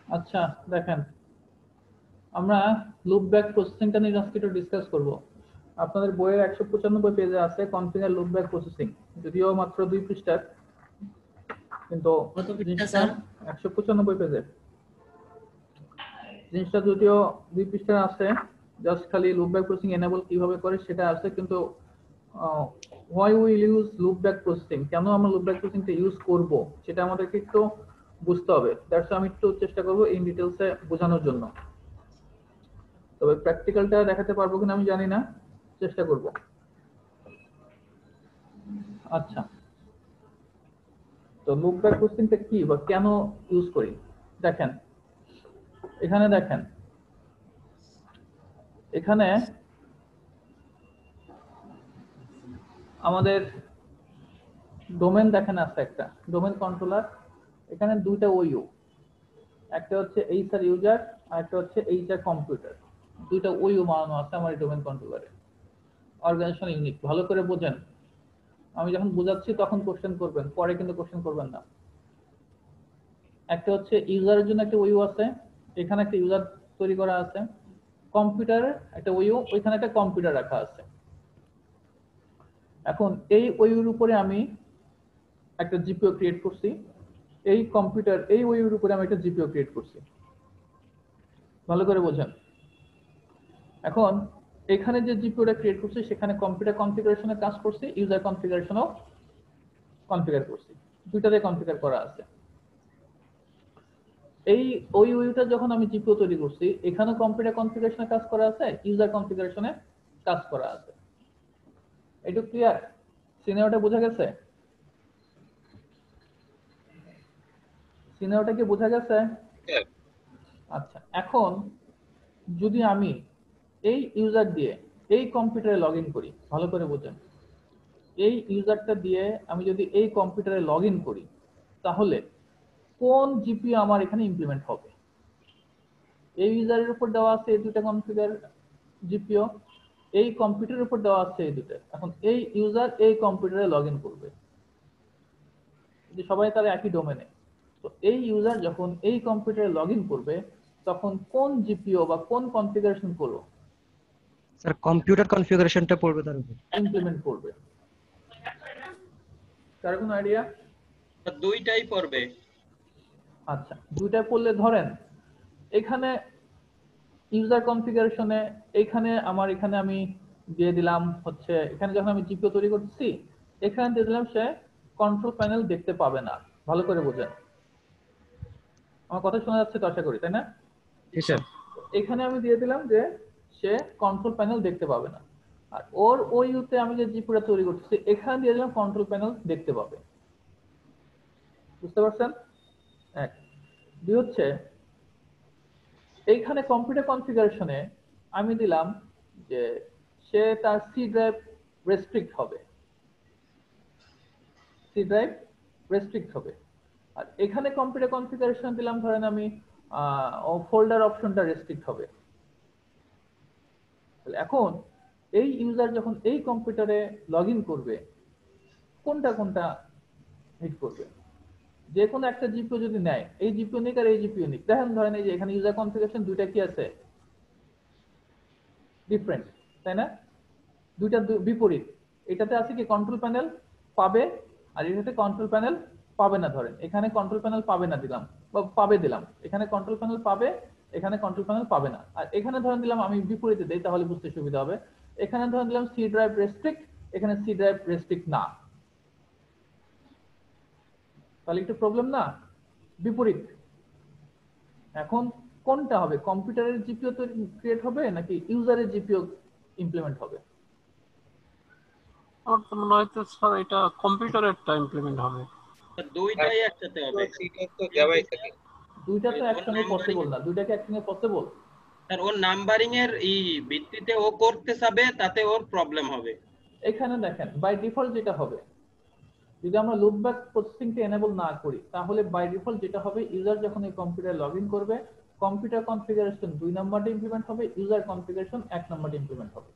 আচ্ছা দেখেন, আমরা লুপ ব্যাক প্রসেসিংটা নিয়ে আজকে একটু ডিসকাস করব। আপনাদের বইয়ের 195 পেজে আছে কনফিগার লুপ ব্যাক প্রসেসিং, যদিও মাত্র 2 পৃষ্ঠার, কিন্তু কত পৃষ্ঠা জিনিসটা স্যার? 195 পেজে, জিনিসটা যদিও 2 পৃষ্ঠার আছে, জাস্ট খালি লুপ ব্যাক প্রসেসিং এনেবল কিভাবে করে সেটা আছে, কিন্তু why will use loop back processing, কেন আমরা লুপ ব্যাক প্রসেসিংটা ইউজ করব সেটা আমাদেরকে একটু বুঝতে হবে। দ্যাটস আমি একটু চেষ্টা করব ইন ডিটেলসে বোঝানোর জন্য। তবে প্র্যাকটিক্যালটা দেখাতে পারবো কিনা আমি জানি না, চেষ্টা করব। আচ্ছা, তো লুপ ব্যাক প্রসেসিংটা কি বা কেন ইউজ করি দেখেন, এখানে দেখেন, এখানে আমাদের ডোমেন দেখেন আছে, একটা ডোমেন কন্ট্রোলার, এখানে দুইটা ওইউ, একটা হচ্ছে এইচআর ইউজার আর একটা হচ্ছে এইচআর কম্পিউটার, দুইটা ওইউ বানানো আছে আমার এই ডোমেন কন্ট্রোলারে। অর্গানাইজেশন ইউনিট ভালো করে বোঝেন, আমি যখন বোঝাচ্ছি তখন কোশ্চেন করবেন, পরে কিন্তু কোশ্চেন করবেন না। একটা হচ্ছে ইউজারের জন্য একটা ওইউ আছে, এখানে একটা ইউজার তৈরি করা আছে, কম্পিউটারের একটা ওইউ, ওইখানে একটা কম্পিউটার রাখা আছে। এখন এই ওইউর উপরে আমি একটা জিপিও ক্রিয়েট করছি, এই কম্পিউটার এই ওইউর উপরে আমি একটা জিপিও ক্রিয়েট করছি, ভালো করে বোঝেন। এখন এখানে যে জিপিওটা ক্রিয়েট করছি সেখানে কম্পিউটার কনফিগারেশনে কাজ করছি, ইউজার কনফিগারেশনও কনফিগার করছি, দুইটাতে কনফিগার করা আছে। এই ওই ওইটা যখন আমি জিপিও তৈরি করছি, এখানে কম্পিউটার কনফিগারেশনে কাজ করা আছে, ইউজার কনফিগারেশনে কাজ করা আছে। একটু ক্লিয়ার? সিনারিওটা বোঝা গেছে? সিনারিওটা কি বোঝা গেছে? আচ্ছা, এখন যদি আমি এই ইউজার দিয়ে এই কম্পিউটারে লগ ইন করি, ভালো করে বোঝেন, এই ইউজারটা দিয়ে আমি যদি এই কম্পিউটারে লগ ইন করি, তাহলে কোন জিপিও আমার এখানে ইমপ্লিমেন্ট হবে? এই ইউজারের উপর দেওয়া আছে এই দুটো কনফিগার জিপিও, এই কম্পিউটারের উপর দেওয়া আছে এই দুটো। এখন এই ইউজার এই কম্পিউটারে লগ ইন করবে, যে সবাই তার একই ডোমেনে, তো এই ইউজার যখন এই কম্পিউটারে লগ ইন করবে, তখন কোন জিপিও বা কোন কনফিগারেশন করো স্যার কম্পিউটার কনফিগারেশনটা পড়বে তার উপর। ইমপ্লিমেন্ট করবে? কার কোনো আইডিয়া? দুইটাই পড়বে। আচ্ছা, দুইটা পড়লে ধরেন এখানে ইউজার কনফিগারেশনে, এখানে আমার এখানে আমি দিয়ে দিলাম হচ্ছে, এখানে যখন আমি জিপিও তৈরি করতেছি এখানে দিয়ে দিলাম সে কন্ট্রোল প্যানেল দেখতে পাবে না, ভালো করে বোঝেন, আমার কথা শোনা যাচ্ছে তো আশা করি, তাই না? জি স্যার। এখানে আমি দিয়ে দিলাম যে সে কন্ট্রোল প্যানেল দেখতে পাবে না, আর ওর ওই ইউতে আমি যে জিপিওটা তৈরি করতেছি এখানে দিয়ে দিলাম কন্ট্রোল প্যানেল দেখতে পাবে। বুঝতে পারছেন? এক। দুই হচ্ছে, এইখানে কম্পিউটার কনফিগারেশনে আমি দিলাম যে সে তার সি ড্রাইভ রেস্ট্রিক্ট হবে, সি ড্রাইভ রেস্ট্রিক্ট হবে। আর এখানে কম্পিউটার কনফিগারেশন দিলাম ধরেন আমি ফোল্ডার অপশনটা রেস্ট্রিক্ট হবে। এখন এই ইউজার যখন এই কম্পিউটারে লগ ইন করবে, কোনটা কোনটা হিট করবে? যে কোনো একটা জিপিও যদি নেয়, এই জিপিও নিক আর এই জিপিও নিক, দেখেন ধরেন এই যে এখানে ইউজার কনফিগারেশন দুইটা কি আছে, ডিফারেন্ট, তাই না? দুইটা বিপরীত। এটাতে আছে কি কন্ট্রোল প্যানেল পাবে, আর এটাতে কন্ট্রোল প্যানেল পাবে না। ধরেন এখানে কন্ট্রোল প্যানেল পাবে না দিলাম, বা পাবে দিলাম, এখানে কন্ট্রোল প্যানেল পাবে, এখানে কন্ট্রোল প্যানেল পাবে না। আর এখানে ধরেন দিলাম, আমি বিপরীতে দেই তাহলে বুঝতে সুবিধা হবে, এখানে ধরেন দিলাম সি ড্রাইভ রেস্ট্রিক্ট, এখানে সি ড্রাইভ রেস্ট্রিক্ট না, তাহলে একটু প্রবলেম না? বিপরীত। এখন কোনটা হবে, কম্পিউটারের জিপিও তো ক্রিয়েট হবে নাকি ইউজারের জিপিও ইমপ্লিমেন্ট হবে? আমার তো মনে হয় স্যার এটা কম্পিউটারেরটা ইমপ্লিমেন্ট হবে। দুইটাই একসাথে হবে। দুইটা তো একসঙ্গে পসিবল না, দুইটাকে একসঙ্গে পসিবল? স্যার ওর নাম্বারিং এর ভিত্তিতে ও করতে যাবে, তাতে ওর প্রবলেম হবে। এখানে দেখেন বাই ডিফল্ট যেটা হবে, যদি আমরা লুপ ব্যাক প্রসেসিংটা এনেবল না করি, তাহলে বাই ডিফল্ট যেটা হবে, ইউজার যখন এই কম্পিউটারে লগ ইন করবে, কম্পিউটার কনফিগারেশন 2 নম্বরটা ইমপ্লিমেন্ট হবে, ইউজার কনফিগারেশন 1 নম্বরটা ইমপ্লিমেন্ট হবে।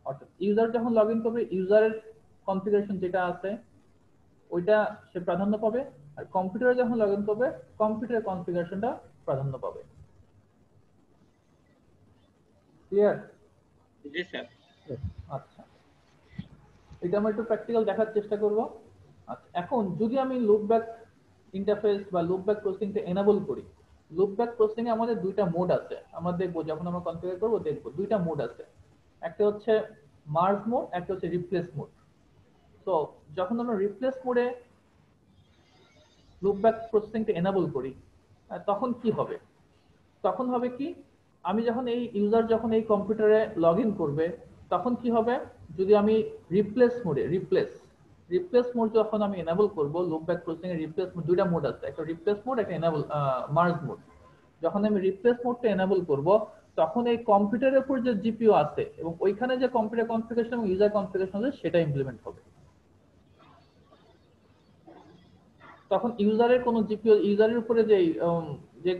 অর্থাৎ ইউজার যখন লগ ইন করবে, ইউজারের কনফিগারেশন যেটা আছে ওইটা সে প্রাধান্য পাবে, আর কম্পিউটারে যখন লগ ইন করবে কম্পিউটারের কনফিগারেশনটা প্রাধান্য পাবে। ক্লিয়ার? জি স্যার। আচ্ছা, এটা আমরা একটু প্র্যাকটিক্যাল দেখার চেষ্টা করব। আচ্ছা, এখন যদি আমি লুপব্যাক ইন্টারফেস বা লুপব্যাক প্রসেসিংটা এনেবল করি, লুপব্যাক প্রসেসিং এ আমাদের দুইটা মোড আছে, আমরা দেখবো যখন আমরা কনফিগার করব দেখবো দুইটা মোড আছে, একটা হচ্ছে মার্জ মোড, একটা হচ্ছে রিপ্লেস মোড। তো যখন আমরা রিপ্লেস মোডে লুপব্যাক প্রসেসিংটা এনেবল করি তখন কি হবে? তখন হবে কি, আমি যখন এই ইউজার যখন এই কম্পিউটারে লগ ইন করবে তখন কি হবে, যদি আমি রিপ্লেস মোডে রিপ্লেস মোড যখন আমি এনেবল করব, লুপব্যাক প্রসেসিং এর রিপ্লেস মোড দুইটা মোড আছে, একটা রিপ্লেস মোড, একটা এনেবল মার্জ মোড। যখন আমি রিপ্লেস মোডটা এনেবল করব তখন এই কম্পিউটারের উপর যে জিপিইউ আছে এবং ওইখানে যে কম্পিউটার কনফিগারেশন এবং ইউজার কনফিগারেশন আছে সেটা ইমপ্লিমেন্ট হবে। তখন ইউজারের কোনো জিপিইউ, ইউজারের উপরে যে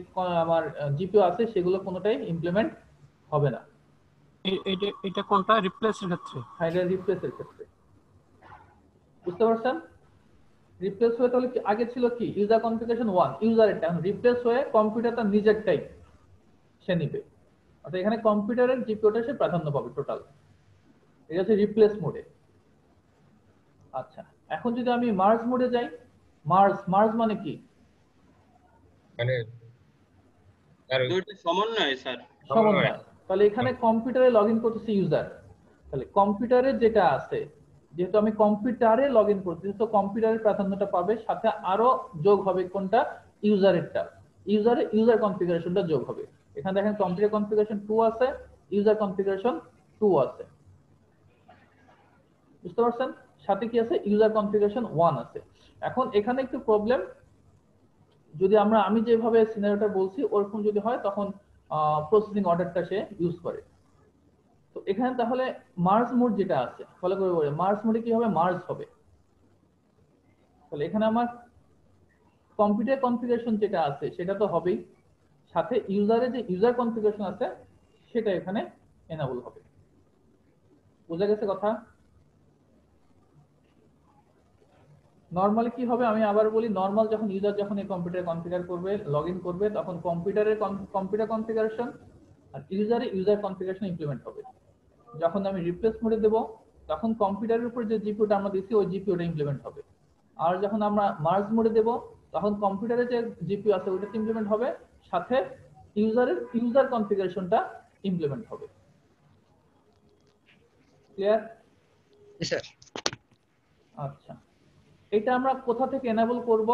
আমার জিপিইউ আছে সেগুলো কোনোটাই ইমপ্লিমেন্ট হবে না। এটা কোনটা রিপ্লেসের ক্ষেত্রে? হাইডার রিপ্লেসের ক্ষেত্রে, বুঝতে পারছেন? রিপ্লেস হয়ে তাহলে কি আগে ছিল কি ইউজার কনফিগারেশন 1 ইউজারেরটা, এখন রিপ্লেস হয়ে কম্পিউটারটা নিজেরটাই সে নিবে, অর্থাৎ এখানে কম্পিউটারের জিপিইউটা সে প্রাধান্য পাবে টোটাল। এটা হচ্ছে রিপ্লেস মোডে। আচ্ছা, এখন যদি আমি মার্জ মোডে যাই, মার্জ মানে কি? মানে দুইটা সমন্বয় স্যার। সমন্বয়। তাহলে এখানে কম্পিউটারে লগ ইন করতেছে ইউজার, তাহলে কম্পিউটারে যেটা আছে, যেহেতু আমি কম্পিউটারে লগ ইন করতেছি তো কম্পিউটারের প্রাধান্যটা পাবে, সাথে আরো যোগ হবে কোনটা, ইউজারেরটা, ইউজার কনফিগারেশনটা যোগ হবে। এখানে দেখেন কম্পিউটার কনফিগারেশন 2 আছে, ইউজার কনফিগারেশন 2 আছে, বুঝতে পারছেন? সাথে কি আছে, ইউজার কনফিগারেশন 1 আছে। এখন এখানে একটু প্রবলেম, যদি আমি যেভাবে সিনারিওটা বলছি ওরকম যদি হয় তখন প্রসেসিং অর্ডারটা সে ইউজ করে। তো এখানে তাহলে মার্জ মোড যেটা আছে, ফলো করে বলে মার্জ মোডে কি হবে, মার্জ হবে। তাহলে এখানে আমার কম্পিউটার কনফিগারেশন যেটা আছে সেটা তো হবেই, সাথে ইউজারের যে ইউজার কনফিগারেশন আছে সেটা এখানে এনাবল হবে। বোঝা গেছে কথা? নরমালি কি হবে আমি আবার বলি, নরমাল যখন ইউজার যখন এই কম্পিউটার কনফিগার করবে, লগ ইন করবে, তখন কম্পিউটার কনফিগারেশন আর ইউজার কনফিগারেশন ইমপ্লিমেন্ট হবে। যখন আমি রিপ্লেস মোডে দেব তখন কম্পিউটারের উপর যে জিপিইউটা আমরা দিচ্ছি ওই জিপিইউটা ইমপ্লিমেন্ট হবে। আর যখন আমরা মার্জ মোডে দেব তখন কম্পিউটারে যে জিপিইউ আছে ওইটা ইমপ্লিমেন্ট হবে, সাথে ইউজার কনফিগারেশনটা ইমপ্লিমেন্ট হবে। ক্লিয়ার? জি স্যার। আচ্ছা, এটা আমরা কোথা থেকে এনেবল করব?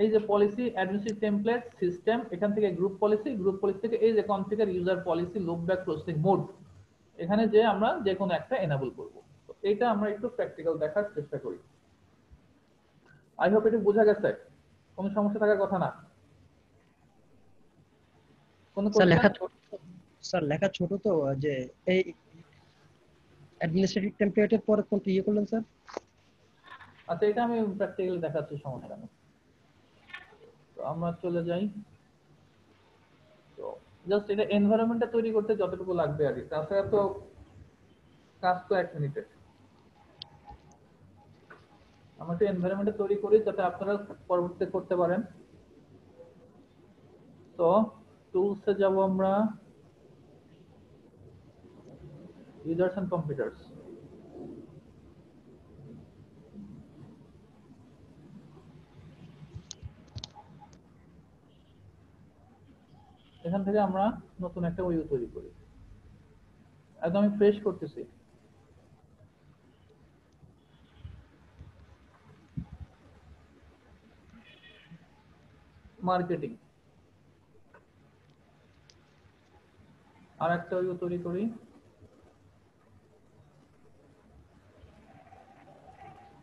এই যে পলিসি, অ্যাডমিনিস্ট্রেটিভ টেমপ্লেট, সিস্টেম, এখান থেকে গ্রুপ পলিসি থেকে এই যে configure user policy loopback processing mode, এখানে যে আমরা যে কোনো একটা এনেবল করব। তো এটা আমরা একটু প্র্যাকটিক্যাল দেখার চেষ্টা করি। আই হোপ এটা বোঝা গেছে, কোনো সমস্যা থাকার কথা না। কোনো স্যার লেখা কোশ্চেন? ছোট, স্যার লেখা ছোট তো, যে এই অ্যাডমিনিস্ট্রেটিভ টেমপ্লেটের পরে কোনটা ইয়ে করলেন স্যার? আচ্ছা, এটা আমি প্র্যাকটিক্যালি দেখাচ্ছি, সমস্যা নেই। তো আমরা চলে যাই, তো জাস্ট এটা এনভায়রনমেন্টটা তৈরি করতে যতটুকু লাগবে আর কি, তাছাড়া তো কাজ তো 1 মিনিটের। আমরা একটা এনভায়রনমেন্টটা তৈরি করি যাতে আপনারা পরবর্তীতে করতে পারেন। তো টুলসে যাব আমরা, ইউজার্স এন্ড কম্পিউটার্স। এখান থেকে আমরা নতুন একটা ওয়ু তৈরি করি, একদম আমি ফ্রেশ করতেছি। মার্কেটিং, আর একটা ওয়ু তৈরি করি।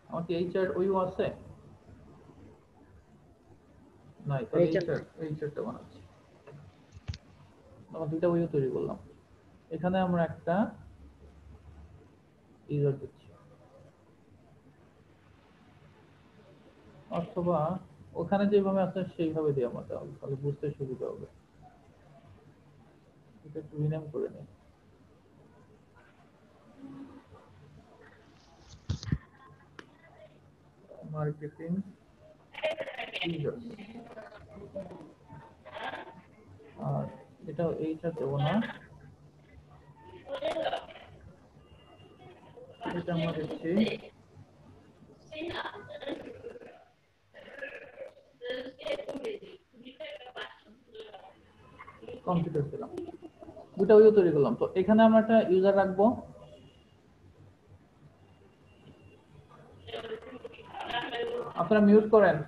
আমার কি এইচআর ওয়ু আছে? নাই, তাহলে এইচআরটা বানাচ্ছি। আমরা দুইটা ওয়ু তৈরি করলাম, এখানে আমরা একটা ইউজার দিচ্ছি, অথবা ওখানে যেভাবে আছে সেইভাবে দিই আমরা, তাহলে বুঝতে সুবিধা হবে। এটা একটু রিনেম করে নিই। মার্কেটিং ইউজার্স, এটা এইটা দেবো না, এটা আমরা দিচ্ছি কম্পিউটার দিলাম, দুটা ওইও তৈরি করলাম। তো এখানে আমরা একটা ইউজার রাখবো, আপনারা মিউট করেন।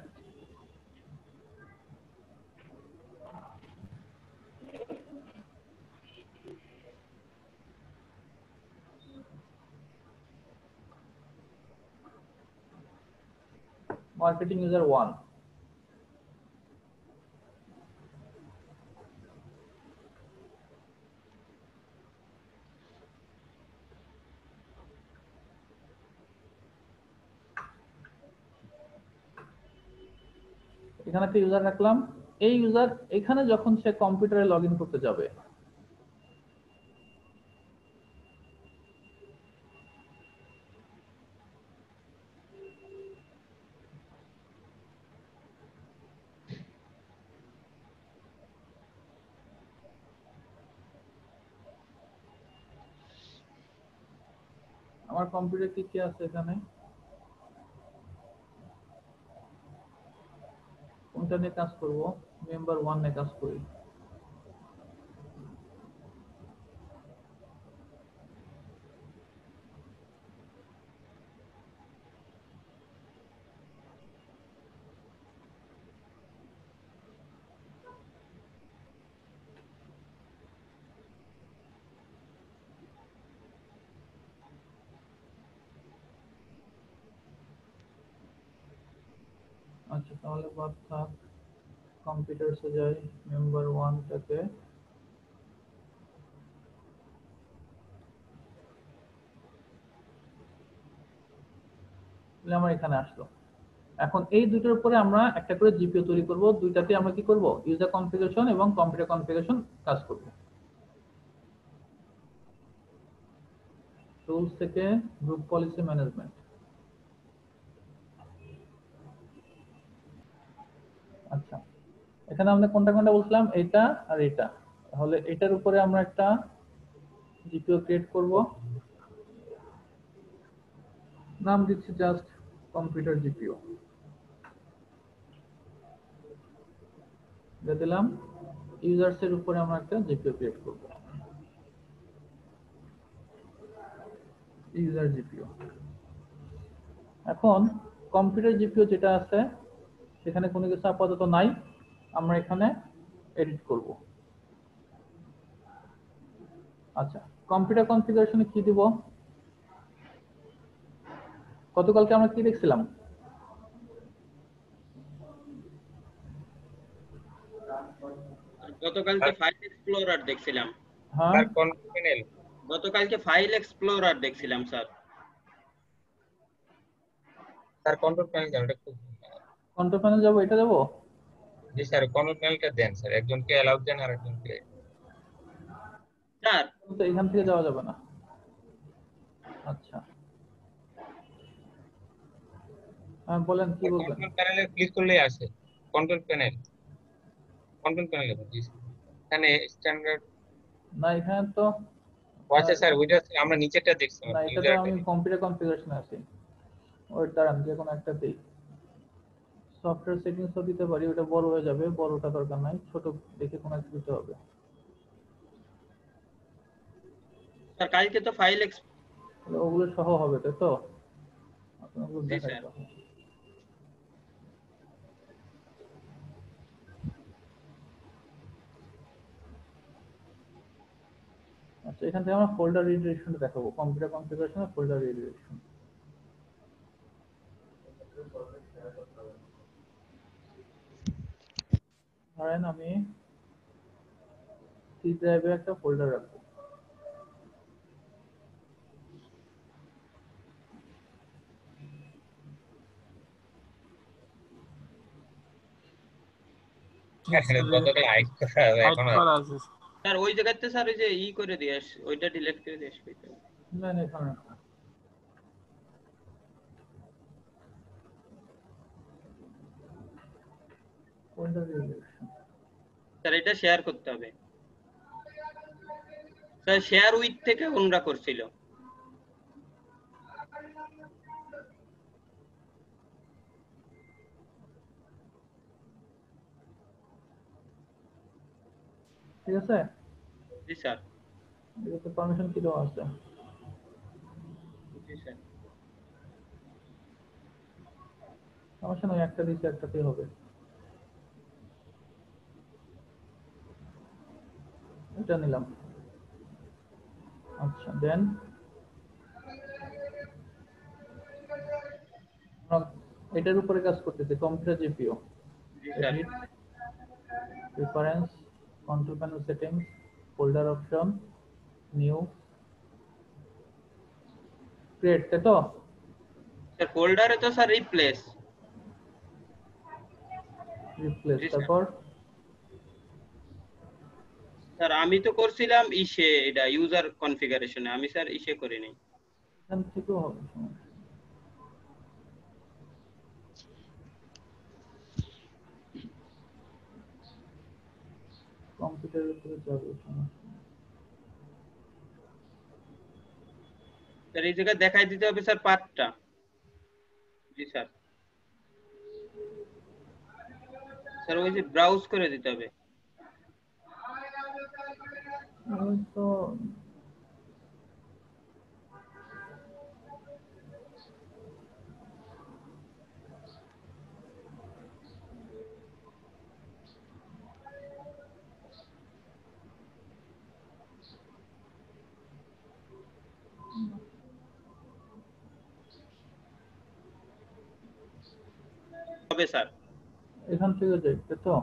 মার্কেটিং ইউজার 1, এখানে একটা ইউজার রাখলাম। এই ইউজার এখানে যখন সে কম্পিউটারে লগ ইন করতে যাবে, আমার কম্পিউটারে কি কি আছে, এখানে কোনটা নিয়ে কাজ করব, মেম্বার 1 নিয়ে কাজ করি। আচ্ছা তাহলে বাদ থাক, কম্পিউটারসে যাই, মেম্বার 1 টাকে আমার এখানে আসলো। এখন এই দুটোর উপরে আমরা একটা করে জিপিও তৈরি করব, দুইটাতে আমরা কি করব, ইউজার কনফিগারেশন এবং কম্পিউটার কনফিগারেশন কাজ করব। টুলস থেকে গ্রুপ পলিসি ম্যানেজমেন্ট, আচ্ছা এখানে আমরা কোনটা কোনটা বলছিলাম, এটা আর এটা, তাহলে এটার উপরে আমরা একটা জিপিও ক্রিয়েট করব, নাম দিচ্ছি জাস্ট কম্পিউটার জিপিও দিয়ে দিলাম। ইউজার্স এর উপরে আমরা একটা জিপিও ক্রিয়েট করব, ইউজার জিপিও। এখন কম্পিউটার জিপিও যেটা আছে সেখানে কোনো কিছু আপাতত নাই, আমরা এখানে এডিট করব। আচ্ছা কম্পিউটার কনফিগারেশনে কি দিব, গতকালকে আমরা কি দেখছিলাম, গতকালকে ফাইল এক্সপ্লোরার দেখছিলাম। হ্যাঁ স্যার কন্ট্রোল প্যানেল, গতকালকে ফাইল এক্সপ্লোরার দেখছিলাম স্যার। স্যার কন্ট্রোল প্যানেল কেন এটা খুব, কন্ট্রোল প্যানেল যাবো, এটা যাবো। জি স্যার কন্ট্রোল প্যানেলটা দেন স্যার, একজনকে অ্যালাউ দেন আর একজনকে। স্যার তো এখান থেকে যাওয়া যাবে না। আচ্ছা হ্যাঁ বলেন কি বলবেন। কন্ট্রোল প্যানেলে ক্লিক করলেই আসে, কন্ট্রোল প্যানেল, কন্ট্রোল প্যানেলে জি স্যার, এখানে স্ট্যান্ডার্ড। না এখানে তো আচ্ছা স্যার ওইটা আমরা নিচেরটা দেখছি, না, এটা তো ইউজারটা। আমি কম্পিউটার কনফিগারেশনে আছি। ওই দাঁড়ান যে কোনো একটা দেই, সফটওয়্যার সেটিংসও দিতে পারি, ওটা বড় হয়ে যাবে, বড়টা দরকার নাই, ছোট দেখে কোনো একটা দিতে হবে। স্যার কালকে তো ফাইল তাহলে ওগুলো সহ হবে তাই তো, আপনাগুলো জি দেখাই স্যার। তো। আচ্ছা এখান থেকে আমরা ফোল্ডার রিডিরেকশনটা দেখাবো, কম্পিউটার কনফিগারেশন আর ফোল্ডার রিডিরেকশন। ধরেন আমি সি ড্রাইভে একটা ফোল্ডার রাখবো, গতকাল হাইড করা হবে হাইড এখন। করা আছে। স্যার ওই জায়গাতে স্যার ওই যে ই করে দিয়ে আস, ওইটা ডিলিট করে দিয়ে আসবে। না না এখানে রাখবো। ফোল্ডার রিডিরেকশন, স্যার এটা শেয়ার করতে হবে। স্যার শেয়ার উইথ থেকে ওনরা করছিল। ঠিক আছে, জি স্যার। এটাতে পারমিশন কি দেওয়া আছে? জি স্যার। সমস্যা নয়, একটা দিচ্ছে একটাতেই হবে। এটা নিলাম। আচ্ছা, দেন এটার উপরে কাজ করতেছে, কম্পিউটার জিপিও। জি sir. Edit, preference, control panel settings, folder option, new, create, তাই তো? স্যার ফোল্ডারে তো স্যার রিপ্লেস। রিপ্লেস, জি স্যার। তারপর স্যার আমি তো করছিলাম ইসে, এটা ইউজার কনফিগারেশনে, আমি স্যার ইসে করিনি। এখান থেকেও হবে, সমস্যা নেই। কম্পিউটারের উপরে যাবে, সমস্যা নেই। স্যার এই জায়গায় দেখাই দিতে হবে স্যার পাথটা। জি স্যার। স্যার ওই যে ব্রাউজ করে দিতে হবে। ওই তো হবে স্যার। এখান থেকে যাই, তাই তো?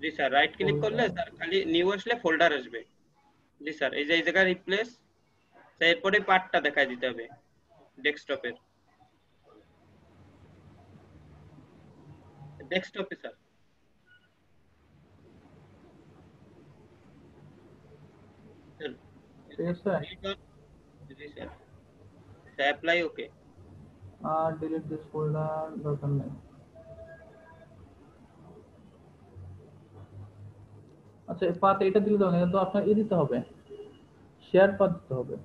জি স্যার, রাইট ক্লিক করলে Folder। স্যার খালি নিউ আসলে ফোল্ডার আসবে। জি স্যার, এই যে এই জায়গায় রিপ্লেস, স্যার এরপরে পার্টটা দেখাই দিতে হবে ডেস্কটপের। ডেস্কটপে স্যার। স্যার ঠিক আছে, জি স্যার। Apply okay. আর ডিলিট দিস ফোল্ডার দরকার নেই। আচ্ছা, পাথ এটা দিলে তো কিন্তু আপনার দিতে হবে, শেয়ার পাথ দিতে হবে।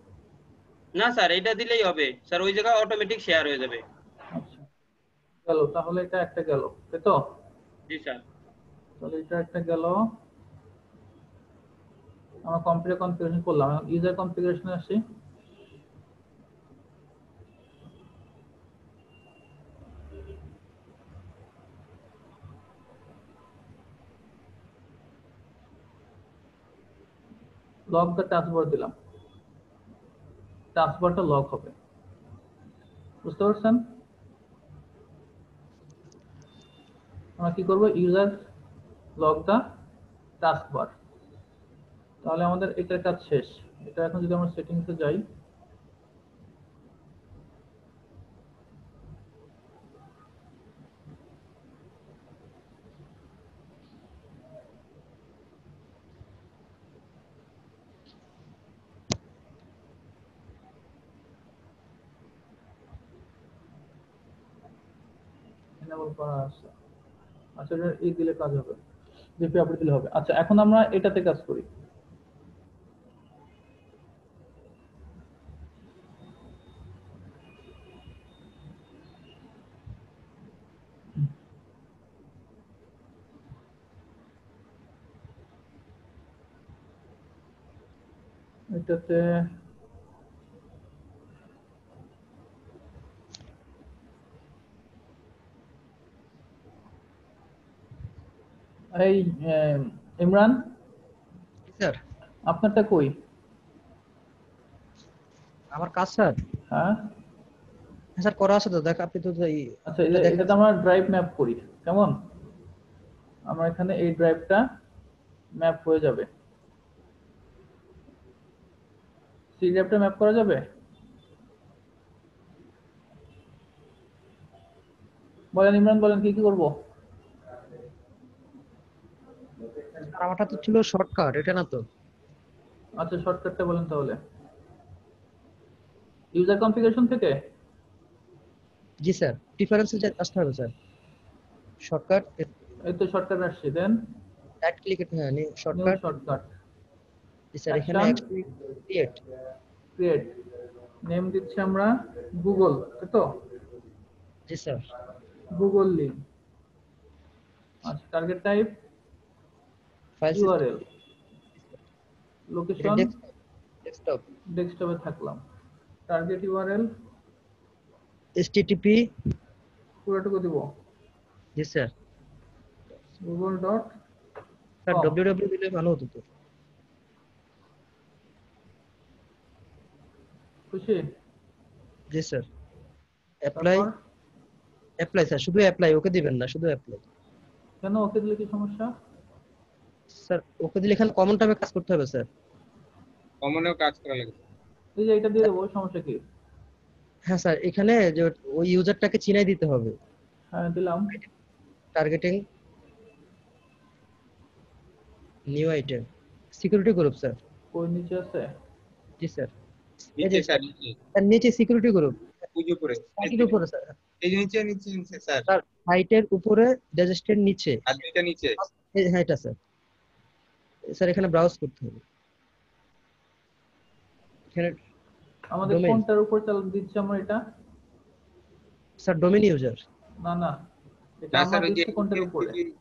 না স্যার, এটা দিলেই হবে স্যার, ওই জায়গায় অটোমেটিক শেয়ার হয়ে যাবে। আচ্ছা, গেল, তাহলে এটা একটা গেল, তাই তো? জি স্যার। তাহলে এটা একটা গেল। আমরা কম্পিউটার কনফিগারেশন করলাম, ইউজার কনফিগারেশনে আসি। লক দ্য টাস্কবার দিলাম, টাস্কবারটা লক হবে, বুঝতে পারছেন? আমরা কি করব, ইউজার লক দ্য টাস্কবার, তাহলে আমাদের এটার কাজ শেষ। এটা এখন যদি আমরা সেটিংসে যাই, এনেবল করা আছে। আচ্ছা, এটা এই দিলে কাজ হবে, জিপি আপডেট দিলে হবে। আচ্ছা, এখন আমরা এটাতে কাজ করি। এটাতে এই ইমরান, স্যার আপনারটা কই? আমার কাজ স্যার, হ্যাঁ, হ্যাঁ স্যার করা আছে তো, দেখ আপনি তো আচ্ছা, এটা দেখেন। এটাতে আমরা ড্রাইভ ম্যাপ করি, কেমন? আমরা এখানে এই ড্রাইভটা ম্যাপ হয়ে যাবে, সি ড্রাইভটা ম্যাপ করা যাবে? বলেন ইমরান, বলেন কি কি করবো? আর আমারটা তো ছিল শর্টকাট, এটা না তো? আচ্ছা, শর্টকাটটা বলেন তাহলে। ইউজার কনফিগারেশন থেকে? জি স্যার, প্রিফারেন্সে আসতে হবে স্যার, শর্টকাট, এই তো শর্টকাট আসছে, দেন রাইট ক্লিক, হ্যাঁ নিউ শর্টকাট, শর্টকাট, জি স্যার এখানে Action. ক্রিয়েট। ক্রিয়েট, নেম দিচ্ছি আমরা গুগল, তাই তো? জি স্যার। Google link. আচ্ছা, target type file URL, system location desktop ডেস্কটপে থাকলাম। Target URL http। পুরোটুকু দিব, জি স্যার। Sir google.com। www দিলে ভালো হতো তো। খুশি? জি স্যার। অ্যাপ্লাই তারপর অ্যাপ্লাই স্যার, শুধু অ্যাপ্লাই, ওকে দিবেন না, শুধু অ্যাপ্লাই। কেন ওকে দিলে কি সমস্যা? স্যার ওকে দিলে এখানে কমন টাইমে কাজ করতে হবে স্যার। কমনেও কাজ করা লাগবে। এই যে এটা দিয়ে দেবো, সমস্যা কি? হ্যাঁ স্যার, এখানে যে ওই ইউজারটাকে চিনাই দিতে হবে। হ্যাঁ দিলাম। Targeting new item security group sir. ওই নিচে আছে। জি স্যার। এই নিচে যে স্যার, নিচে স্যার নিচে সিকিউরিটি গ্রুপ, ওই যে উপরে, সাইটের উপরে স্যার। এই যে নিচে নিচে নিচে স্যার, স্যার সাইটের উপরে ডেস্কের নিচে। আর দুইটা নিচে। হ্যাঁ এটা স্যার। স্যার এখানে ব্রাউজ করতে হবে। এখানে আমাদের ডোমেইন কোনটার উপর দিচ্ছি আমরা এটা? Sir, domain user. না, এটা না আমরা স্যার, ওই যে দিচ্ছি কোনটার উপরে?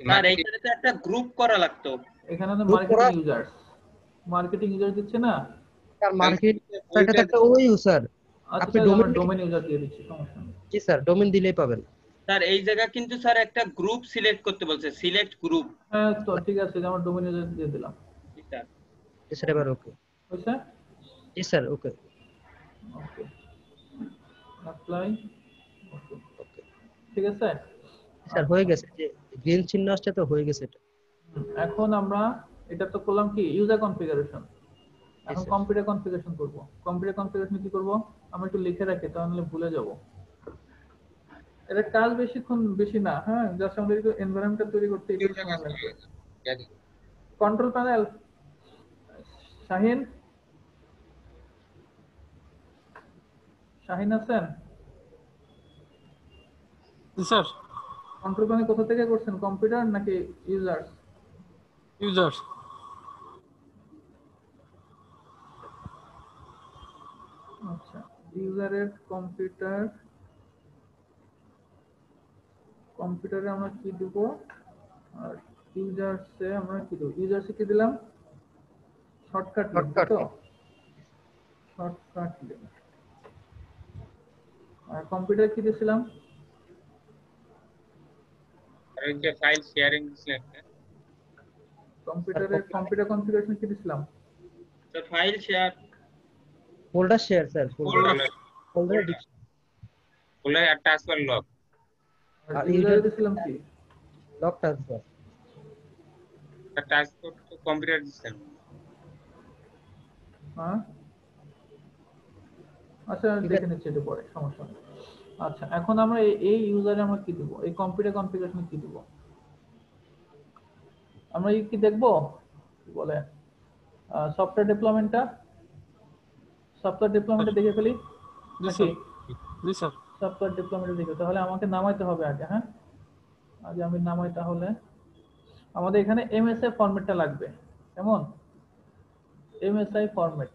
স্যার এইখানে তো একটা গ্রুপ করা লাগতো। এখানে তো Group মার্কেটিং করা- ইউজার্স, মার্কেটিং ইউজার দিচ্ছে না? স্যার মার্কেট স্যার এটা তো একটা ওইউ স্যার। আচ্ছা আপনি তাহলে আমরা ডোমেইন, ডোমেইন ইউজার দিয়ে দিচ্ছি, সমস্যা নেই। জি স্যার, ডোমেইন দিলেই পাবেন। স্যার এই জায়গা কিন্তু স্যার একটা গ্রুপ সিলেক্ট করতে বলছে, সিলেক্ট গ্রুপ। হ্যাঁ তো ঠিক আছে, যে আমরা ডোমেইন ইউজার দিয়ে দিলাম। জি স্যার। জি স্যার, এবার ওকে। হয়েছে? জি স্যার ওকে। ওকে, অ্যাপ্লাই। ওকে, ওকে ঠিক আছে। স্যার, হয়ে গেছে, যে গ্রিন চিহ্ন আসছে তো হয়ে গেছে এটা। এখন আমরা এটা তো করলাম কি ইউজার কনফিগারেশন। এখন স্যার। কম্পিউটার কনফিগারেশন করব। কম্পিউটার কনফিগারেশন কি করব? আমরা একটু লিখে রাখি, তাহলে ভুলে যাব। এটা কাজ বেশি না, হ্যাঁ, জাস্ট আমাদের একটু এনভায়রনমেন্ট তৈরি করতে একটু সময় লাগবে। কন্ট্রোল প্যানেল, শাহিন, শাহিন আছেন? জি স্যার। কন্ট্রোল প্যানেল কোথা থেকে করছেন, কম্পিউটার নাকি ইউজার্স? ইউজার্স। আচ্ছা, ইউজারের কম্পিউটারে আমরা কি দেব, আর ইউজার্সে আমরা কি দেব? ইউজার্সে কি দিলাম? শর্টকাট লিঙ্ক, তো শর্টকাট লিঙ্ক। আর কম্পিউটার কি দিয়েছিলাম? আর ওই যে ফাইল শেয়ারিং দিছিলেন, কম্পিউটারে কম্পিউটার কনফিগারেশন কি দিয়েছিলাম? Sir file share, folder share sir, folder folder আর টাস্কবার লক, আর আর ইউজারে user- দিয়েছিলাম কি? Lock transfer. আর টাস্কবার তো কম্পিউটার দিছিলেন। হ্যাঁ, আচ্ছা ঠিক দেখে আছে। নিচ্ছি একটু পরে, সমস্যা নেই। আচ্ছা, এখন আমরা এই ইউজারে আমরা কি দেব, এই কম্পিউটার কনফিগারেশনে কি দেব? আমরা কি দেখবো, কি বলে, সফটওয়্যার ডিপ্লয়মেন্টটা দেখে ফেলি জি নাকি? স্যার। জি স্যার। সফটওয়্যার ডিপ্লয়মেন্টে দেখে, তাহলে আমাকে নামাইতে হবে আগে। হ্যাঁ, আগে আমি নামাই, তাহলে আমাদের এখানে এমএসআই ফরম্যাটটা লাগবে। কেমন? MSI format.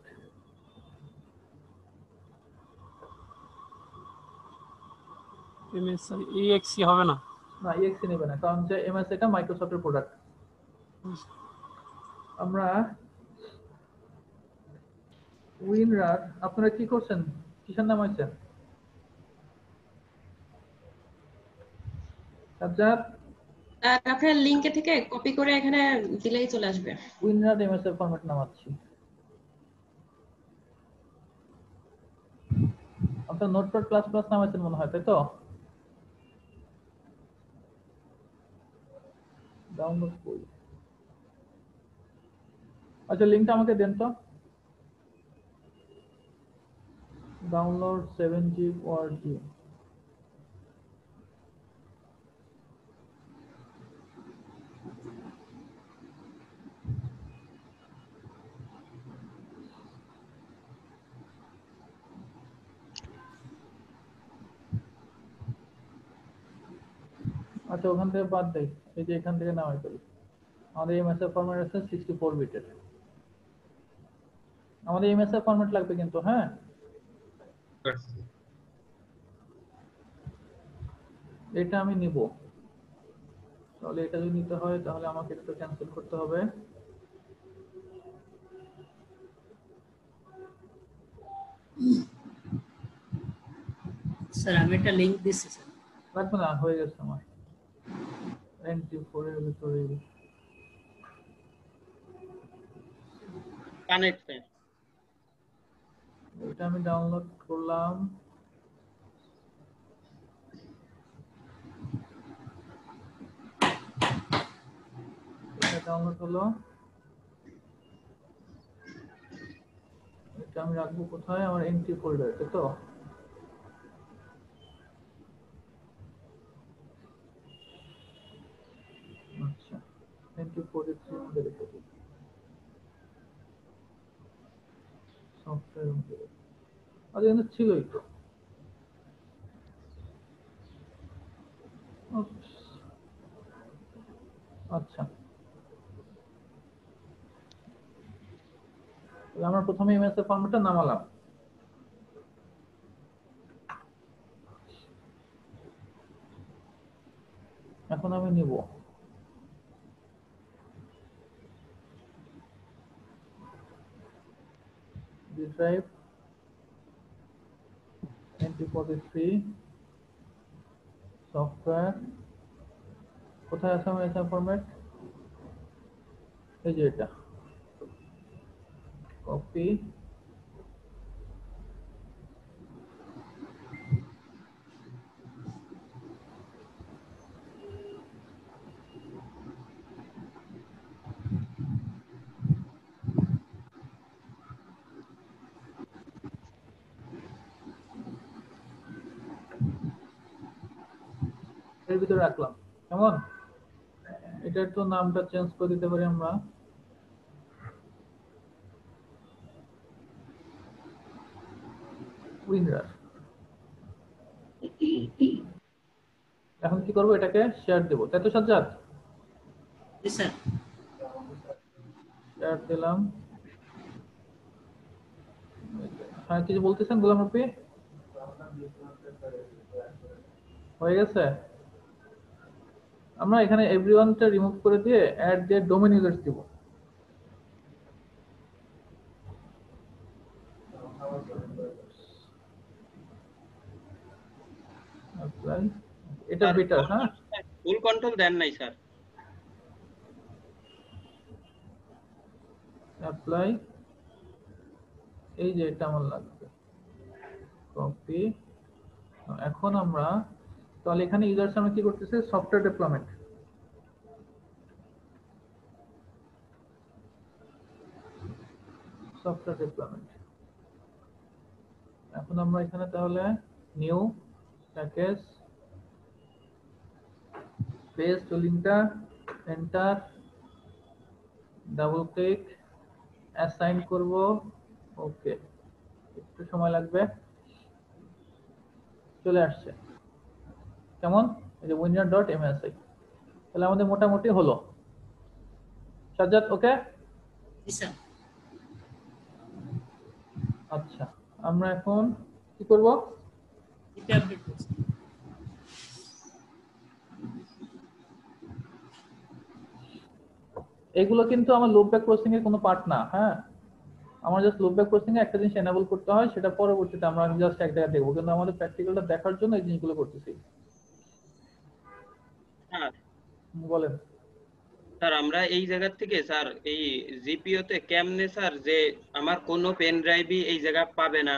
এমএসআই EXE হবে না? না, ইএক্সি নেবে না, কারণ যে এমএসআইটা মাইক্রোসফটের প্রোডাক্ট। আমরা উইনরার, আপনারা কি করছেন, কিসের নামাইছেন? সাজ্জাদ, আর আপনার লিংকে থেকে কপি করে এখানে দিলেই চলে আসবে। উইনরার এমএসআই ফরম্যাট নামাচ্ছি। আপনার নোটপ্যাড প্লাস প্লাস নামাইছেন মনে হয়, তাই তো? ডাউনলোড করি। আচ্ছা, লিংকটা আমাকে দেন তো। Download 7 zip org। আচ্ছা, ওখান থেকে বাদ দেই, এই যে এখান থেকে নামাই করি। আমাদের এই মেসেজ ফরম্যাট আছে 64 বিটের। আমাদের এমএসএ ফরম্যাট লাগবে কিন্তু, হ্যাঁ। এটা আমি নিব, তাহলে এটা যদি নিতে হয় তাহলে আমাকে এটা ক্যান্সেল করতে হবে। স্যার আমি একটা লিংক দিচ্ছি স্যার। লাগবে না, হয়ে গেছে আমার NT4 এর ভিতরে। Connect sir. এটা আমি ডাউনলোড করলাম। এটা ডাউনলোড হলো। এটা আমি রাখবো কোথায়? আমার এন্ট্রি ফোল্ডার, তাই তো? আচ্ছা, এন্ট্রি ফোল্ডার মধ্যে রেখে দিই। সফটওয়্যার মধ্যে আজ কিন্তু ছিলই তো। আচ্ছা, তাহলে আমরা প্রথমে এমএসএ ফরম্যাটটা নামালাম। এখন আমি নিব D drive, NT43, সফটওয়্যার। কোথায় আছে আমার এসএম ফরম্যাট? এই যে এটা, কপি। এর ভিতরে রাখলাম, কেমন? এটার তো নামটা চেঞ্জ করে দিতে পারি আমরা। উইন্ডার। এখন কি করব? এটাকে শেয়ার দেব, তাই তো সাজ্জাদ? জি স্যার। শেয়ার দিলাম। হ্যাঁ, কিছু বলতেছেন গোলাম রফি? হয়ে গেছে। আমরা এখানে এভরিওয়ানটা রিমুভ করে দিয়ে অ্যাড দিয়ে ডোমেইন ইউজার্স দিব। অ্যাপ্লাই, এটা বেটার। হ্যাঁ, ফুল কন্ট্রোল দেন নাই স্যার। অ্যাপ্লাই, এই যে এটা আমার লাগবে, কপি। এখন আমরা তাহলে এখানে ইউজার্স আমরা কি করতেছি? Software development. Software development. এখন আমরা এখানে তাহলে নিউ প্যাকেজ, পেস্ট লিংকটা, এন্টার, ডাবল ক্লিক, অ্যাসাইন করব। ওকে, একটু সময় লাগবে। চলে আসছে, কেমন? এই যে winner.msi। তাহলে আমাদের মোটামুটি হলো। সাজ্জাদ ওকে? জি স্যার। আচ্ছা, আমরা এখন কি করব? এটা আপডেট করছি। এগুলো কিন্তু আমার লুপ ব্যাক প্রসেসিং এর কোনো পার্ট না, হ্যাঁ। আমার জাস্ট লুপ ব্যাক প্রসেসিং এ একটা জিনিস এনেবল করতে হয়, সেটা পরবর্তীতে আমরা জাস্ট এক জায়গায় দেখবো, কিন্তু আমাদের প্র্যাকটিক্যালটা দেখার জন্য এই জিনিসগুলো করতেছি। হ্যাঁ বলেন। স্যার, আমরা এই জায়গা থেকে স্যার এই জিপিও তে কেমনে স্যার যে আমার কোনো পেন ড্রাইভই এই জায়গা পাবে না?